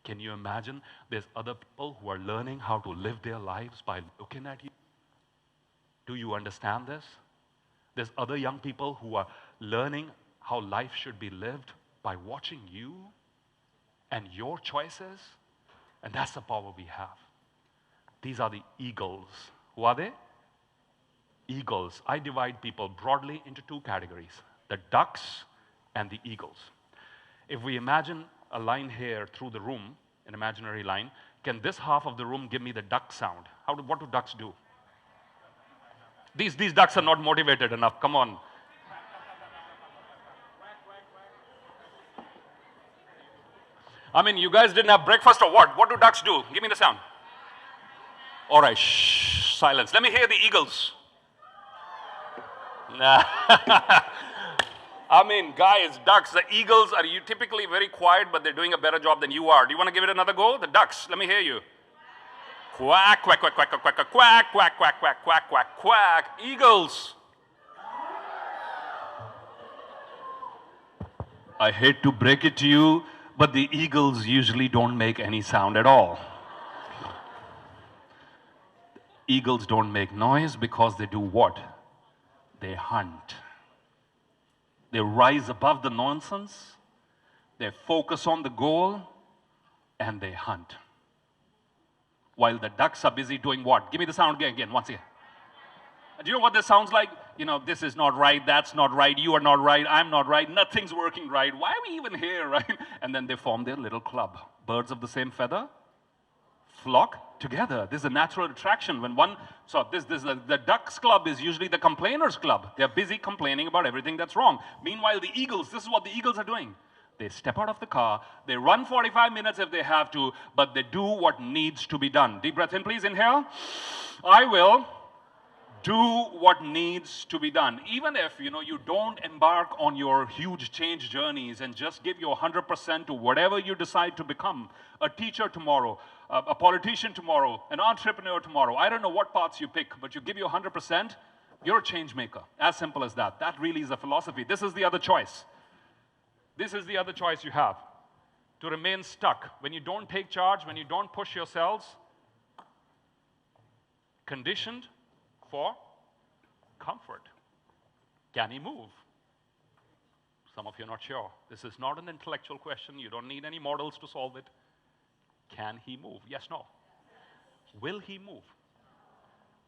Can you imagine there's other people who are learning how to live their lives by looking at you? Do you understand this? There's other young people who are learning how life should be lived by watching you and your choices. And that's the power we have. These are the eagles. Who are they? Eagles. I divide people broadly into two categories, the ducks and the eagles. If we imagine a line here through the room, an imaginary line, can this half of the room give me the duck sound? What do ducks do? These ducks are not motivated enough. Come on. I mean, you guys didn't have breakfast or what? What do ducks do? Give me the sound. All right, shh, silence. Let me hear the eagles. Nah. I mean, guys, ducks, the eagles are typically very quiet, but they're doing a better job than you are. Do you want to give it another go? The ducks, let me hear you. Quack, quack, quack, quack, quack, quack, quack, quack, quack, quack, quack, quack, quack, quack. Eagles. I hate to break it to you, but the eagles usually don't make any sound at all. Eagles don't make noise because they do what? They hunt. They rise above the nonsense, they focus on the goal, and they hunt. While the ducks are busy doing what? Give me the sound again, once again. Do you know what this sounds like? You know, this is not right, that's not right, you are not right, I'm not right, nothing's working right, why are we even here, right? And then they form their little club. Birds of the same feather flock together. This is a natural attraction. When one, so the ducks club is usually the complainers club. They're busy complaining about everything that's wrong. Meanwhile, the eagles, this is what the eagles are doing. They step out of the car, they run 45 minutes if they have to, but they do what needs to be done. Deep breath in, please, inhale. I will do what needs to be done. Even if, you don't embark on your huge change journeys and just give your 100% to whatever you decide to become, a teacher tomorrow, a politician tomorrow, an entrepreneur tomorrow, I don't know what paths you pick, but you give your 100%, you're a change maker. As simple as that. That really is a philosophy. This is the other choice. This is the other choice you have. To remain stuck. When you don't take charge, when you don't push yourselves, conditioned for comfort. Can he move? Some of you are not sure. This is not an intellectual question. You don't need any models to solve it. Can he move? Yes, no. Will he move?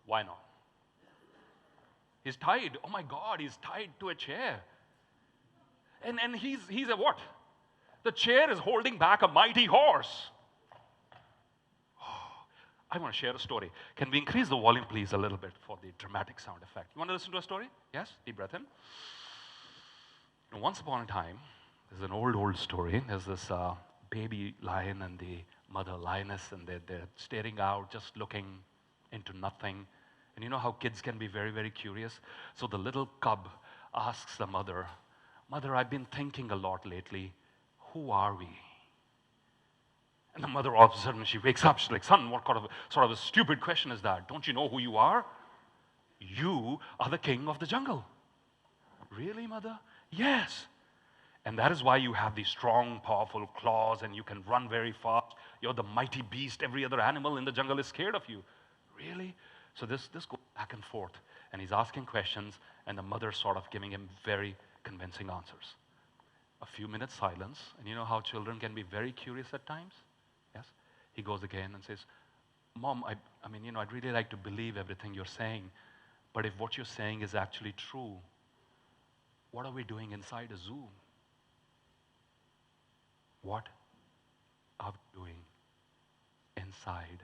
Why not? He's tied. Oh my God, he's tied to a chair. And he's a what? The chair is holding back a mighty horse. I want to share a story. Can we increase the volume, please, a little bit for the dramatic sound effect? You want to listen to a story? Yes? Deep breath in. Once upon a time, there's an old story. There's this baby lion and the mother lioness, and they're staring out, just looking into nothing. And you know how kids can be very, very curious? So the little cub asks the mother, "Mother, I've been thinking a lot lately. Who are we?" And the mother, all of a sudden, she wakes up. She's like, "Son, what kind of sort of a stupid question is that? Don't you know who you are? You are the king of the jungle." "Really, mother?" "Yes. And that is why you have these strong, powerful claws and you can run very fast. You're the mighty beast. Every other animal in the jungle is scared of you." "Really?" So this goes back and forth. And he's asking questions and the mother's sort of giving him very convincing answers. A few minutes silence. And you know how children can be very curious at times? Yes? He goes again and says, Mom, I mean, I'd really like to believe everything you're saying, but if what you're saying is actually true, what are we doing inside a zoo? What are we doing inside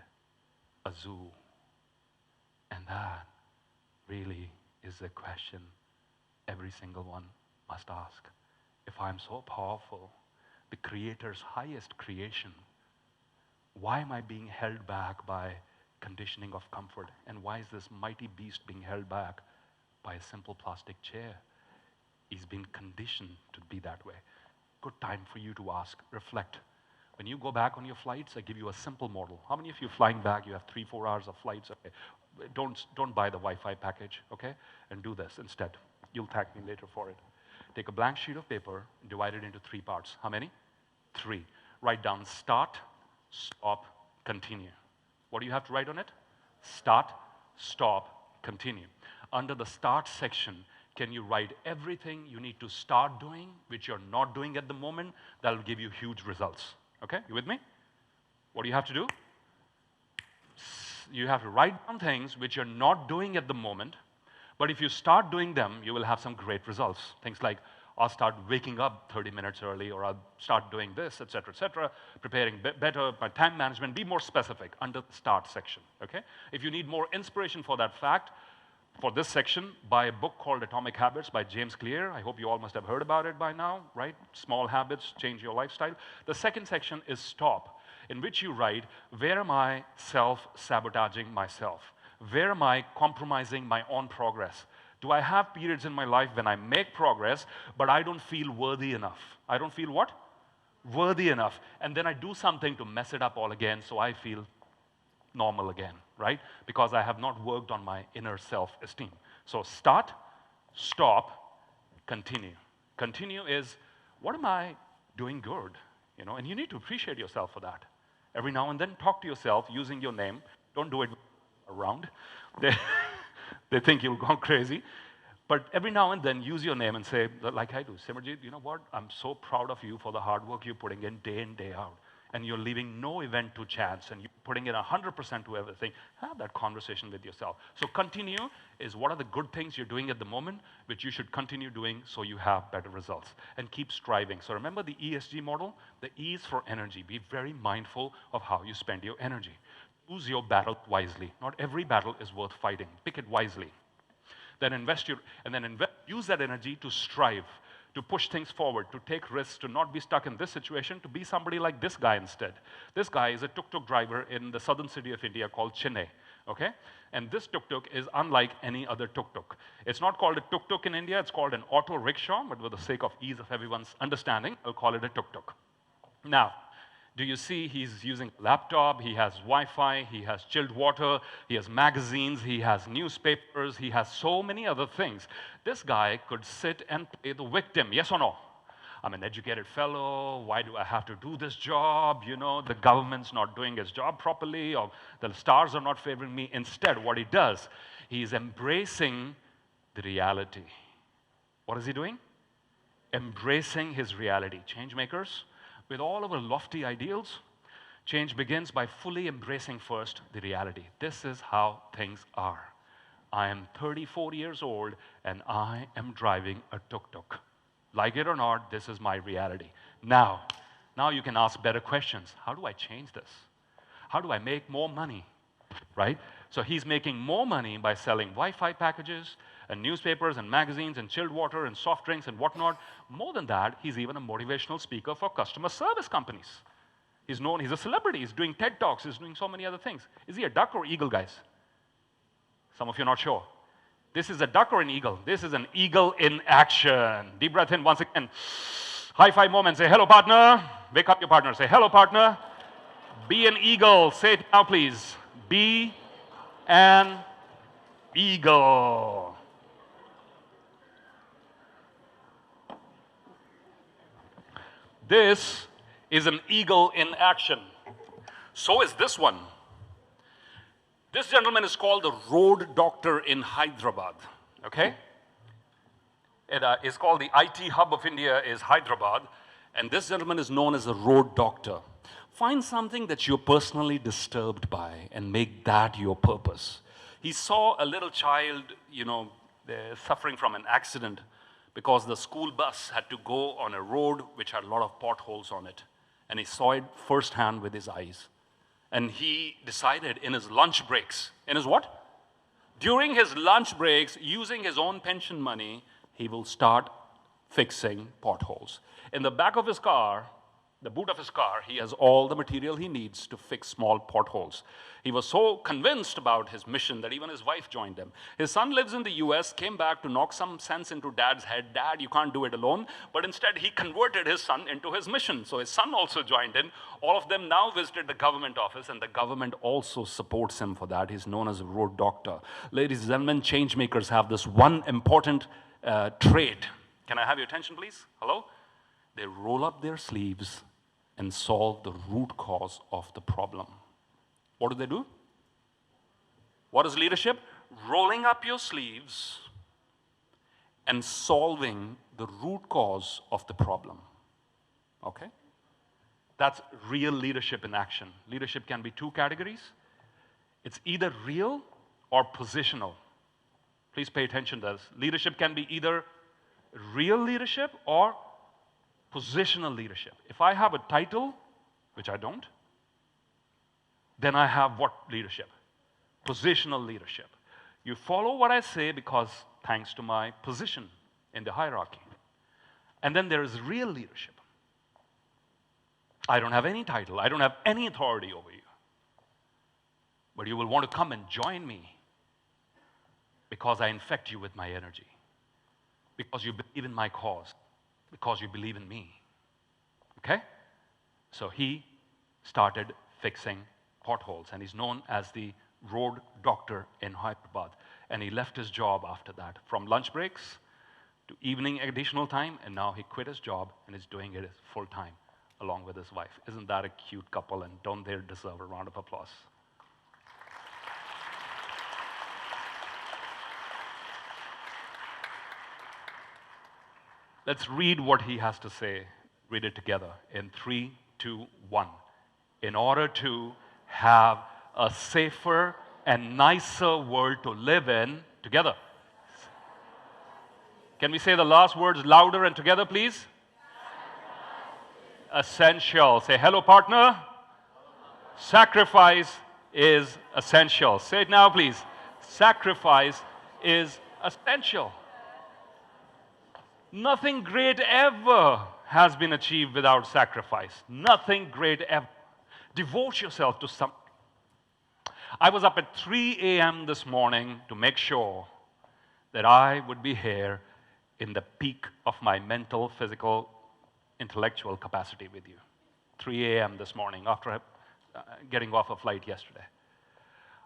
a zoo? And that really is the question every single one must ask. If I'm so powerful, the Creator's highest creation, why am I being held back by conditioning of comfort? And why is this mighty beast being held back by a simple plastic chair? He's been conditioned to be that way. Good time for you to ask, reflect. When you go back on your flights, I give you a simple model. How many of you flying back, you have 3-4 hours of flights? Okay. Don't buy the Wi-Fi package, okay? And do this instead. You'll thank me later for it. Take a blank sheet of paper, divide it into 3 parts. How many? 3. Write down start, stop, continue. What do you have to write on it? Start, stop, continue. Under the start section, can you write everything you need to start doing, which you're not doing at the moment? That'll give you huge results. Okay, you with me? What do you have to do? You have to write down things which you're not doing at the moment, but if you start doing them, you will have some great results. Things like, I'll start waking up 30 minutes early, or I'll start doing this, etc., preparing better, my time management. Be more specific under the start section, okay? If you need more inspiration for that fact, for this section, buy a book called Atomic Habits by James Clear. I hope you all must have heard about it by now, right? Small habits change your lifestyle. The second section is stop, in which you write, where am I self-sabotaging myself? Where am I compromising my own progress? Do I have periods in my life when I make progress, but I don't feel worthy enough? I don't feel what? Worthy enough. And then I do something to mess it up all again, so I feel normal again, right? Because I have not worked on my inner self-esteem. So start, stop, continue. Continue is, what am I doing good? And you need to appreciate yourself for that. Every now and then, talk to yourself using your name. Don't do it around. They think you'll go crazy. But every now and then, use your name and say, like I do, Simerjeet, you know what? I'm so proud of you for the hard work you're putting in day out. And you're leaving no event to chance, and you're putting in 100% to everything. Have that conversation with yourself. So continue is what are the good things you're doing at the moment, which you should continue doing so you have better results. And keep striving. So remember the ESG model? The E is for energy. Be very mindful of how you spend your energy. Choose your battle wisely. Not every battle is worth fighting. Pick it wisely. Then use that energy to strive, to push things forward, to take risks, to not be stuck in this situation, to be somebody like this guy instead. This guy is a tuk-tuk driver in the southern city of India called Chennai, okay? And this tuk-tuk is unlike any other tuk-tuk. It's not called a tuk-tuk in India, it's called an auto rickshaw, but for the sake of ease of everyone's understanding, I'll call it a tuk-tuk. Now, do you see he's using a laptop, he has Wi-Fi, he has chilled water, he has magazines, he has newspapers, he has so many other things. This guy could sit and play the victim, yes or no? I'm an educated fellow, why do I have to do this job? The government's not doing its job properly, or the stars are not favoring me. Instead, what he does, he's embracing the reality. What is he doing? Embracing his reality. Changemakers, with all of our lofty ideals, change begins by fully embracing first the reality. This is how things are. I am 34 years old and I am driving a tuk-tuk. Like it or not, this is my reality. Now you can ask better questions. How do I change this? How do I make more money? Right? So he's making more money by selling Wi-Fi packages and newspapers and magazines and chilled water and soft drinks and whatnot. More than that, he's even a motivational speaker for customer service companies. He's known, he's a celebrity, he's doing TED Talks, he's doing so many other things. Is he a duck or eagle, guys? Some of you are not sure. This is a duck or an eagle? This is an eagle in action. Deep breath in once again. High five moment, say hello partner. Wake up your partner, say hello partner. Be an eagle, say it now please. Be an eagle. This is an eagle in action. So is this one. This gentleman is called the road doctor in Hyderabad, okay? It is called the IT hub of India is Hyderabad, and this gentleman is known as the road doctor. Find something that you're personally disturbed by and make that your purpose. He saw a little child, they're suffering from an accident because the school bus had to go on a road which had a lot of potholes on it. And he saw it firsthand with his eyes. And he decided in his lunch breaks, in his what? During his lunch breaks, using his own pension money, he will start fixing potholes. In the back of his car, the boot of his car, he has all the material he needs to fix small potholes. He was so convinced about his mission that even his wife joined him. His son lives in the US, came back to knock some sense into dad's head. Dad, you can't do it alone. But instead, he converted his son into his mission. So his son also joined in. All of them now visited the government office, and the government also supports him for that. He's known as a road doctor. Ladies and gentlemen, changemakers have this one important trait. Can I have your attention, please? Hello? They roll up their sleeves and solve the root cause of the problem. What do? What is leadership? Rolling up your sleeves and solving the root cause of the problem. Okay? That's real leadership in action. Leadership can be two categories. It's either real or positional. Please pay attention to this. Leadership can be either real leadership or positional leadership. If I have a title, which I don't, then I have what leadership? Positional leadership. You follow what I say because thanks to my position in the hierarchy. And then there is real leadership. I don't have any title. I don't have any authority over you. But you will want to come and join me because I infect you with my energy. Because you believe in my cause. Because you believe in me. Okay? So he started fixing potholes, and he's known as the road doctor in Hyderabad. And he left his job after that, from lunch breaks to evening additional time, and now he quit his job and is doing it full time along with his wife. Isn't that a cute couple, and don't they deserve a round of applause? Let's read what he has to say. Read it together in 3, 2, 1. In order to have a safer and nicer world to live in, together. Can we say the last words louder and together, please? Essential. Say, hello, partner. Sacrifice is essential. Say it now, please. Sacrifice is essential. Nothing great ever has been achieved without sacrifice. Nothing great ever. Devote yourself to something. I was up at 3 a.m. this morning to make sure that I would be here in the peak of my mental, physical, intellectual capacity with you. 3 a.m. this morning after getting off a flight yesterday.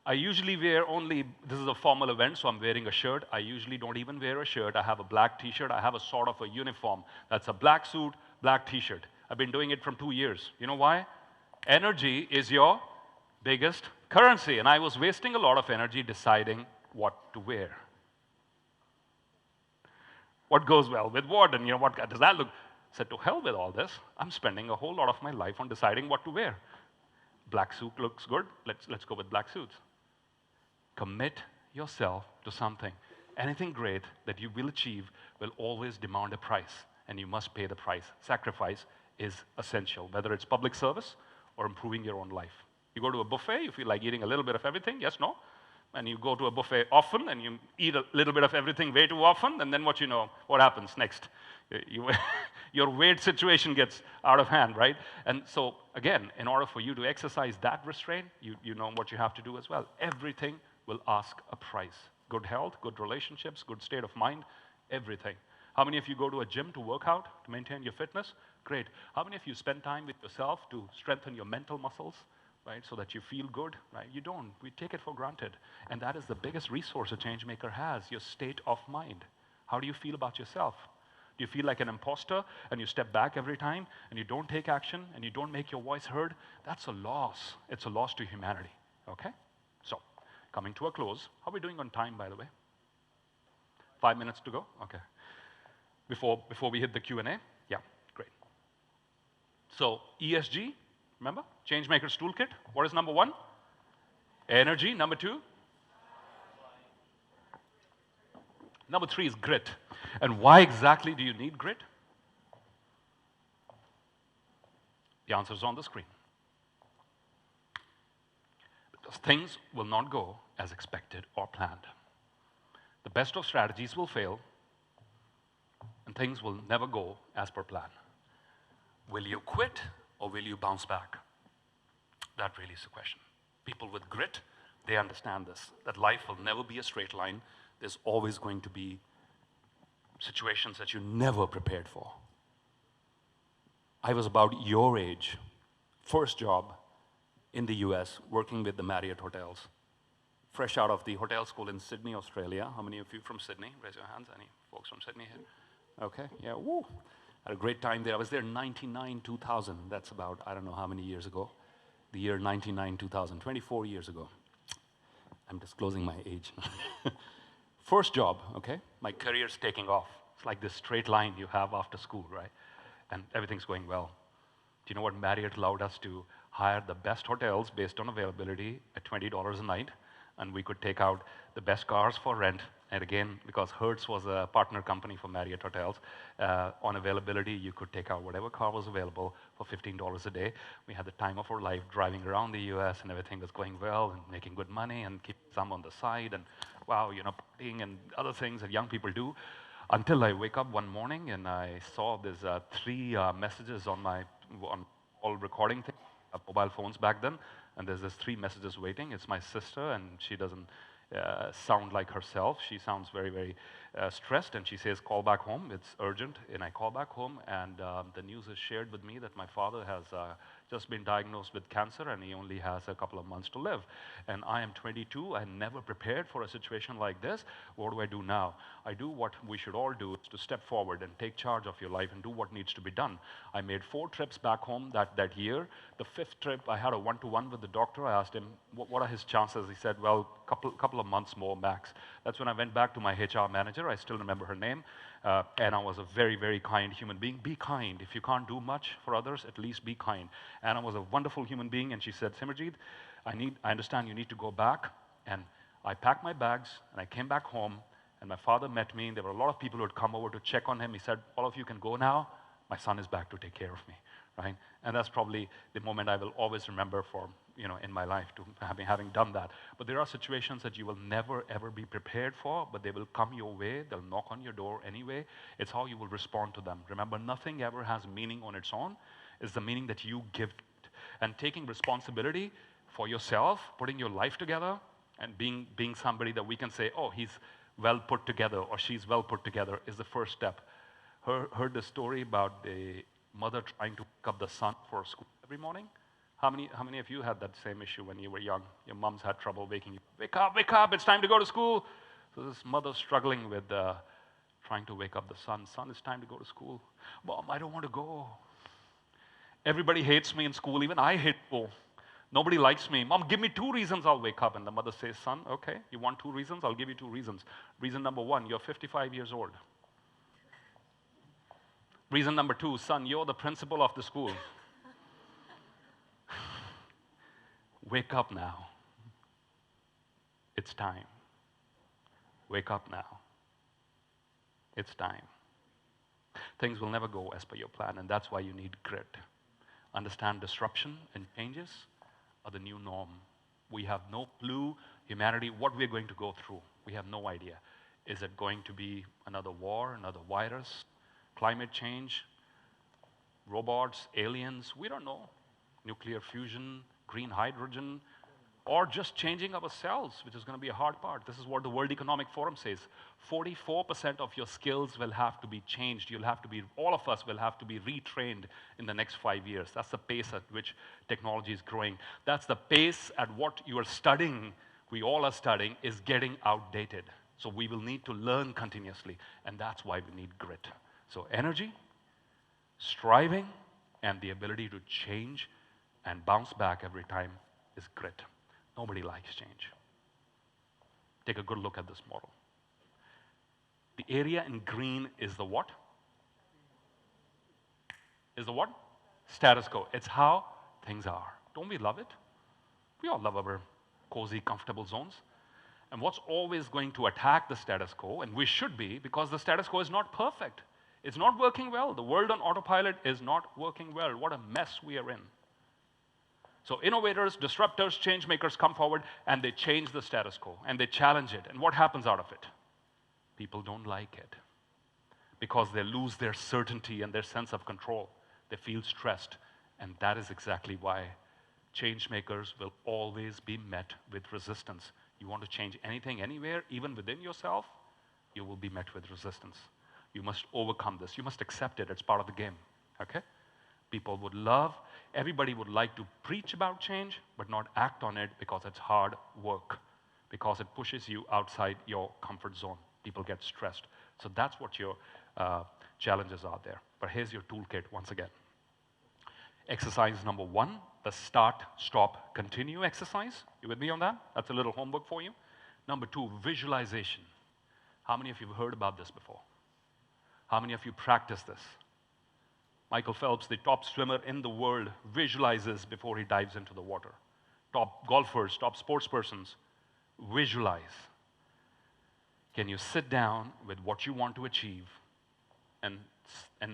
I usually wear only, this is a formal event, so I'm wearing a shirt. I usually don't even wear a shirt. I have a black t-shirt. I have a sort of a uniform. That's a black suit, black t-shirt. I've been doing it from 2 years. You know why? Energy is your biggest currency. And I was wasting a lot of energy deciding what to wear. What goes well with what? And what does that look? I said, to hell with all this. I'm spending a whole lot of my life on deciding what to wear. Black suit looks good. Let's go with black suits. Commit yourself to something. Anything great that you will achieve will always demand a price, and you must pay the price. Sacrifice is essential, whether it's public service or improving your own life. You go to a buffet, you feel like eating a little bit of everything, yes, no? And you go to a buffet often, and you eat a little bit of everything way too often, and then what happens next? Your weight situation gets out of hand, right? And so, again, in order for you to exercise that restraint, you know what you have to do as well. Everything will ask a price. Good health, good relationships, good state of mind, everything. How many of you go to a gym to work out, to maintain your fitness? Great. How many of you spend time with yourself to strengthen your mental muscles, right, so that you feel good, right? You don't. We take it for granted. And that is the biggest resource a change maker has, your state of mind. How do you feel about yourself? Do you feel like an imposter and you step back every time and you don't take action and you don't make your voice heard? That's a loss. It's a loss to humanity, okay? So, coming to a close. How are we doing on time, by the way? 5 minutes to go? Okay. Before we hit the Q&A? Yeah, great. So, ESG, Remember? Changemakers toolkit. What is number 1? Energy. Number 2? Number 3 is grit. And why exactly do you need grit? The answer is on the screen. Because things will not go as expected or planned. The best of strategies will fail, and things will never go as per plan. Will you quit or will you bounce back? That really is the question. People with grit, they understand this, that life will never be a straight line. There's always going to be situations that you never prepared for. I was about your age, first job in the US, working with the Marriott hotels. Fresh out of the hotel school in Sydney, Australia. How many of you from Sydney? Raise your hands. Any folks from Sydney here? Okay, yeah, woo. Had a great time there. I was there in 99, 2000. That's about, I don't know how many years ago. The year 99, 2000, 24 years ago. I'm disclosing my age. First job, okay? My career's taking off. It's like this straight line you have after school, right? And everything's going well. Do you know what? Marriott allowed us to hire the best hotels based on availability at $20 a night, and we could take out the best cars for rent. And again, because Hertz was a partner company for Marriott Hotels, on availability, you could take out whatever car was available for $15 a day. We had the time of our life driving around the US, and everything was going well and making good money and keep some on the side and, wow, you know, partying and other things that young people do. Until I wake up one morning and I saw there's 3 messages on my all recording thing, mobile phones back then, and there's this 3 messages waiting. It's my sister, and she doesn't sound like herself. She sounds very, very stressed, and she says, call back home. It's urgent. And I call back home, and the news is shared with me that my father has just been diagnosed with cancer, and he only has a couple of months to live. And I am 22. I never prepared for a situation like this. What do I do now? I do what we should all do, is to step forward and take charge of your life and do what needs to be done. I made 4 trips back home that year. The 5th trip, I had a one-to-one with the doctor. I asked him, what are his chances? He said, well, couple of months more max. That's when I went back to my HR manager. I still remember her name. And I was a very, very kind human being. Be kind. If you can't do much for others, at least be kind. Anna was a wonderful human being, and she said, Simerjeet, I understand you need to go back. And I packed my bags, and I came back home, and my father met me, and there were a lot of people who had come over to check on him. He said, all of you can go now. My son is back to take care of me, right? And that's probably the moment I will always remember for, in my life, to having done that. But there are situations that you will never, ever be prepared for, but they will come your way. They'll knock on your door anyway. It's how you will respond to them. Remember, nothing ever has meaning on its own. It's the meaning that you give it. And taking responsibility for yourself, putting your life together, and being somebody that we can say, oh, he's well put together, or she's well put together, is the first step. Heard the story about the mother trying to wake up the son for school every morning? How many of you had that same issue when you were young? Your moms had trouble waking you. Wake up, it's time to go to school. So this mother struggling with trying to wake up the son. Son, it's time to go to school. Mom, I don't want to go. Everybody hates me in school. Even I hate school. Nobody likes me. Mom, give me 2 reasons I'll wake up. And the mother says, son, okay, you want 2 reasons? I'll give you 2 reasons. Reason number 1, you're 55 years old. Reason number 2, son, you're the principal of the school. Wake up now. It's time. Wake up now. It's time. Things will never go as per your plan, and that's why you need grit. Understand disruption and changes are the new norm. We have no clue, humanity, what we're going to go through. We have no idea. Is it going to be another war, another virus, climate change, robots, aliens? We don't know. Nuclear fusion, green hydrogen, or just changing our cells, which is going to be a hard part. This is what the World Economic Forum says. 44% of your skills will have to be changed. All of us will have to be retrained in the next 5 years. That's the pace at which technology is growing. That's the pace at what you are studying, we all are studying, is getting outdated. So we will need to learn continuously, and that's why we need grit. So energy, striving, and the ability to change and bounce back every time is grit. Nobody likes change. Take a good look at this model. The area in green is the what? Is the what? Status quo. It's how things are. Don't we love it? We all love our cozy, comfortable zones. And what's always going to attack the status quo, and we should be, because the status quo is not perfect. It's not working well. The world on autopilot is not working well. What a mess we are in. So innovators, disruptors, change makers come forward and they change the status quo and they challenge it. And what happens out of it? People don't like it because they lose their certainty and their sense of control. They feel stressed. And that is exactly why change makers will always be met with resistance. You want to change anything, anywhere, even within yourself, you will be met with resistance. You must overcome this. You must accept it. It's part of the game, okay? People would love, everybody would like to preach about change, but not act on it because it's hard work, because it pushes you outside your comfort zone. People get stressed. So that's what your challenges are there. But here's your toolkit once again. Exercise number 1, the start, stop, continue exercise. You with me on that? That's a little homework for you. Number 2, visualization. How many of you have heard about this before? How many of you practice this? Michael Phelps, the top swimmer in the world, visualizes before he dives into the water. Top golfers, top sportspersons, visualize. Can you sit down with what you want to achieve and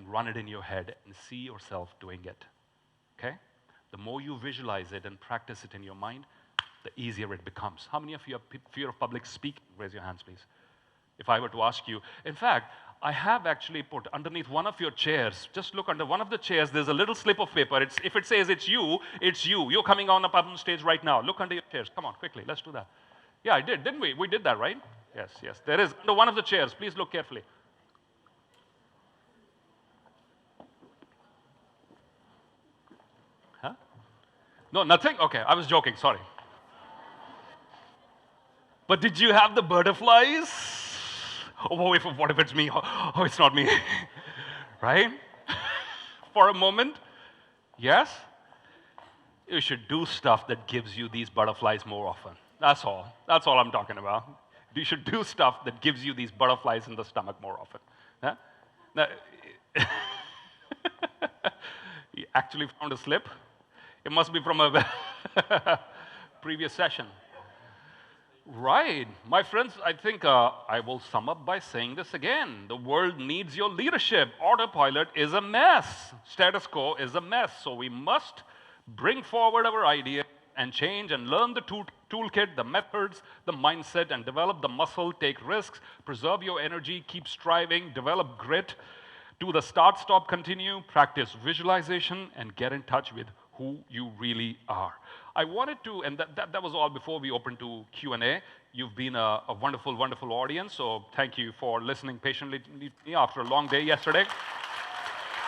run it in your head and see yourself doing it? Okay? The more you visualize it and practice it in your mind, the easier it becomes. How many of you have fear of public speaking? Raise your hands, please. If I were to ask you, in fact, I have actually put underneath one of your chairs, just look under one of the chairs, there's a little slip of paper. if it says it's you, it's you. You're coming on up on stage right now. Look under your chairs. Come on, quickly, let's do that. Yeah, I did, didn't we? We did that, right? Yes, yes. There is under one of the chairs. Please look carefully. Huh? No, nothing? Okay, I was joking, sorry. But did you have the butterflies? Oh, what if it's me? Oh, it's not me. Right? For a moment, yes? You should do stuff that gives you these butterflies more often. That's all. That's all I'm talking about. You should do stuff that gives you these butterflies in the stomach more often. Huh? Now, you actually found a slip? It must be from a previous session. Right. My friends, I think I will sum up by saying this again. The world needs your leadership. Autopilot is a mess. Status quo is a mess. So we must bring forward our idea and change and learn the toolkit, the methods, the mindset, and develop the muscle, take risks, preserve your energy, keep striving, develop grit, do the start, stop, continue, practice visualization, and get in touch with who you really are. I wanted to, and that was all before we opened to Q&A. You've been a wonderful, wonderful audience, so thank you for listening patiently to me after a long day yesterday.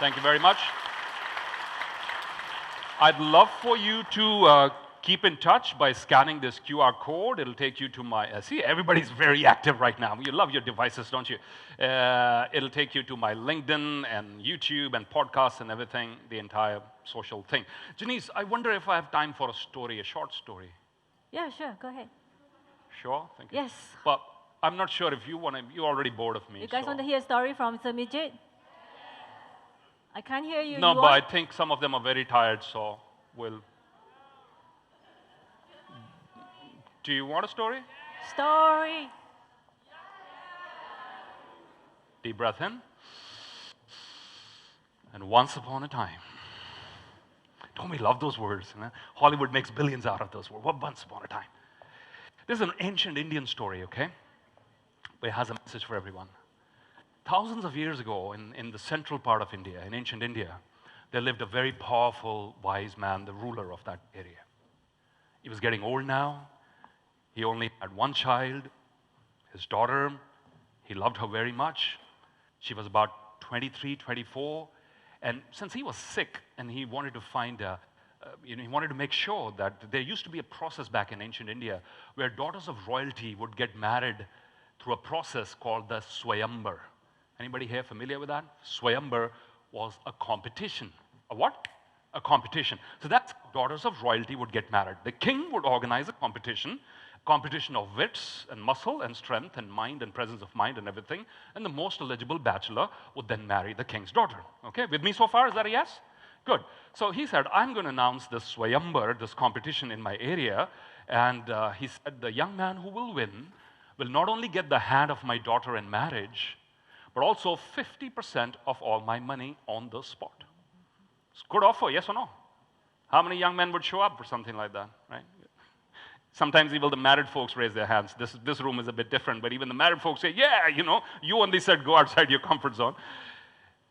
Thank you very much. I'd love for you to keep in touch by scanning this QR code. It'll take you to my, see, everybody's very active right now. You love your devices, don't you? It'll take you to my LinkedIn and YouTube and podcasts and everything, the entire social thing. Janice, I wonder if I have time for a story, a short story. Yeah, sure, go ahead. Sure? Thank you. Yes. But I'm not sure if you want to, you're already bored of me. You guys want to hear a story from Simerjeet? I can't hear you. No, you but want? I think some of them are very tired, so we'll... Do you want a story? Story. Deep breath in. And once upon a time. Don't we love those words? You know? Hollywood makes billions out of those words. Once upon a time. This is an ancient Indian story, okay? But it has a message for everyone. Thousands of years ago, in the central part of India, in ancient India, there lived a very powerful, wise man, the ruler of that area. He was getting old now. He only had one child, his daughter. He loved her very much. She was about 23, 24. And since he was sick and he wanted to find, he wanted to make sure that there used to be a process back in ancient India where daughters of royalty would get married through a process called the Swayambar. Anybody here familiar with that? Swayambar was a competition. A what? A competition. So that's daughters of royalty would get married. The king would organize a competition of wits and muscle and strength and mind and presence of mind and everything. And the most eligible bachelor would then marry the king's daughter. Okay, with me so far? Is that a yes? Good. So he said, I'm going to announce this Swayambar, this competition in my area. And he said, the young man who will win will not only get the hand of my daughter in marriage, but also 50% of all my money on the spot. It's a good offer, yes or no? How many young men would show up for something like that, right? Sometimes even the married folks raise their hands. This room is a bit different, but even the married folks say, yeah, you know, you only said go outside your comfort zone.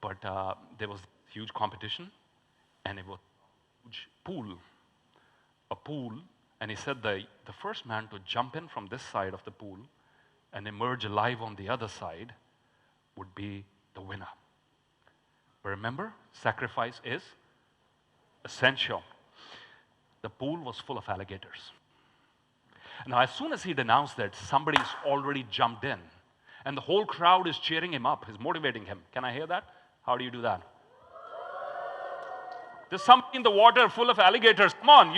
But there was huge competition, and it was a huge pool, and he said the first man to jump in from this side of the pool and emerge alive on the other side would be the winner. But remember, sacrifice is essential. The pool was full of alligators. Now, as soon as he'd announced that, somebody's already jumped in, and the whole crowd is cheering him up, is motivating him. Can I hear that? How do you do that? There's something in the water full of alligators. Come on.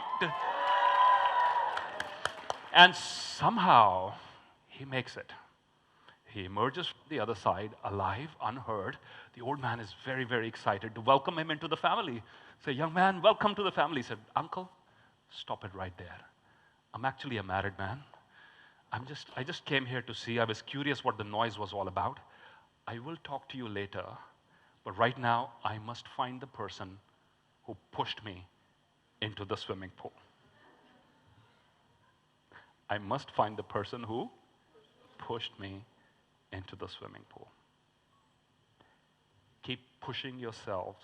And somehow, he makes it. He emerges from the other side, alive, unhurt. The old man is very, very excited to welcome him into the family. Say, young man, welcome to the family. He said, uncle, stop it right there. I'm actually a married man. I just came here to see. I was curious what the noise was all about. I will talk to you later, but right now, I must find the person who pushed me into the swimming pool. I must find the person who pushed me into the swimming pool. Keep pushing yourselves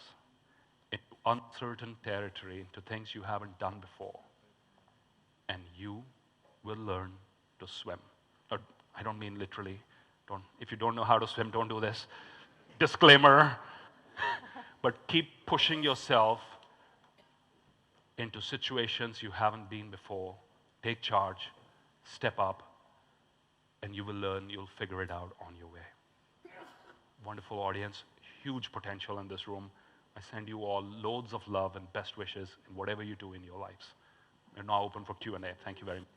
into uncertain territory, into things you haven't done before, and you will learn to swim. I don't mean literally. If you don't know how to swim, don't do this. Disclaimer. But keep pushing yourself into situations you haven't been before. Take charge, step up, and you will learn, you'll figure it out on your way. Wonderful audience, huge potential in this room. I send you all loads of love and best wishes in whatever you do in your lives. We're now open for Q&A. Thank you very much.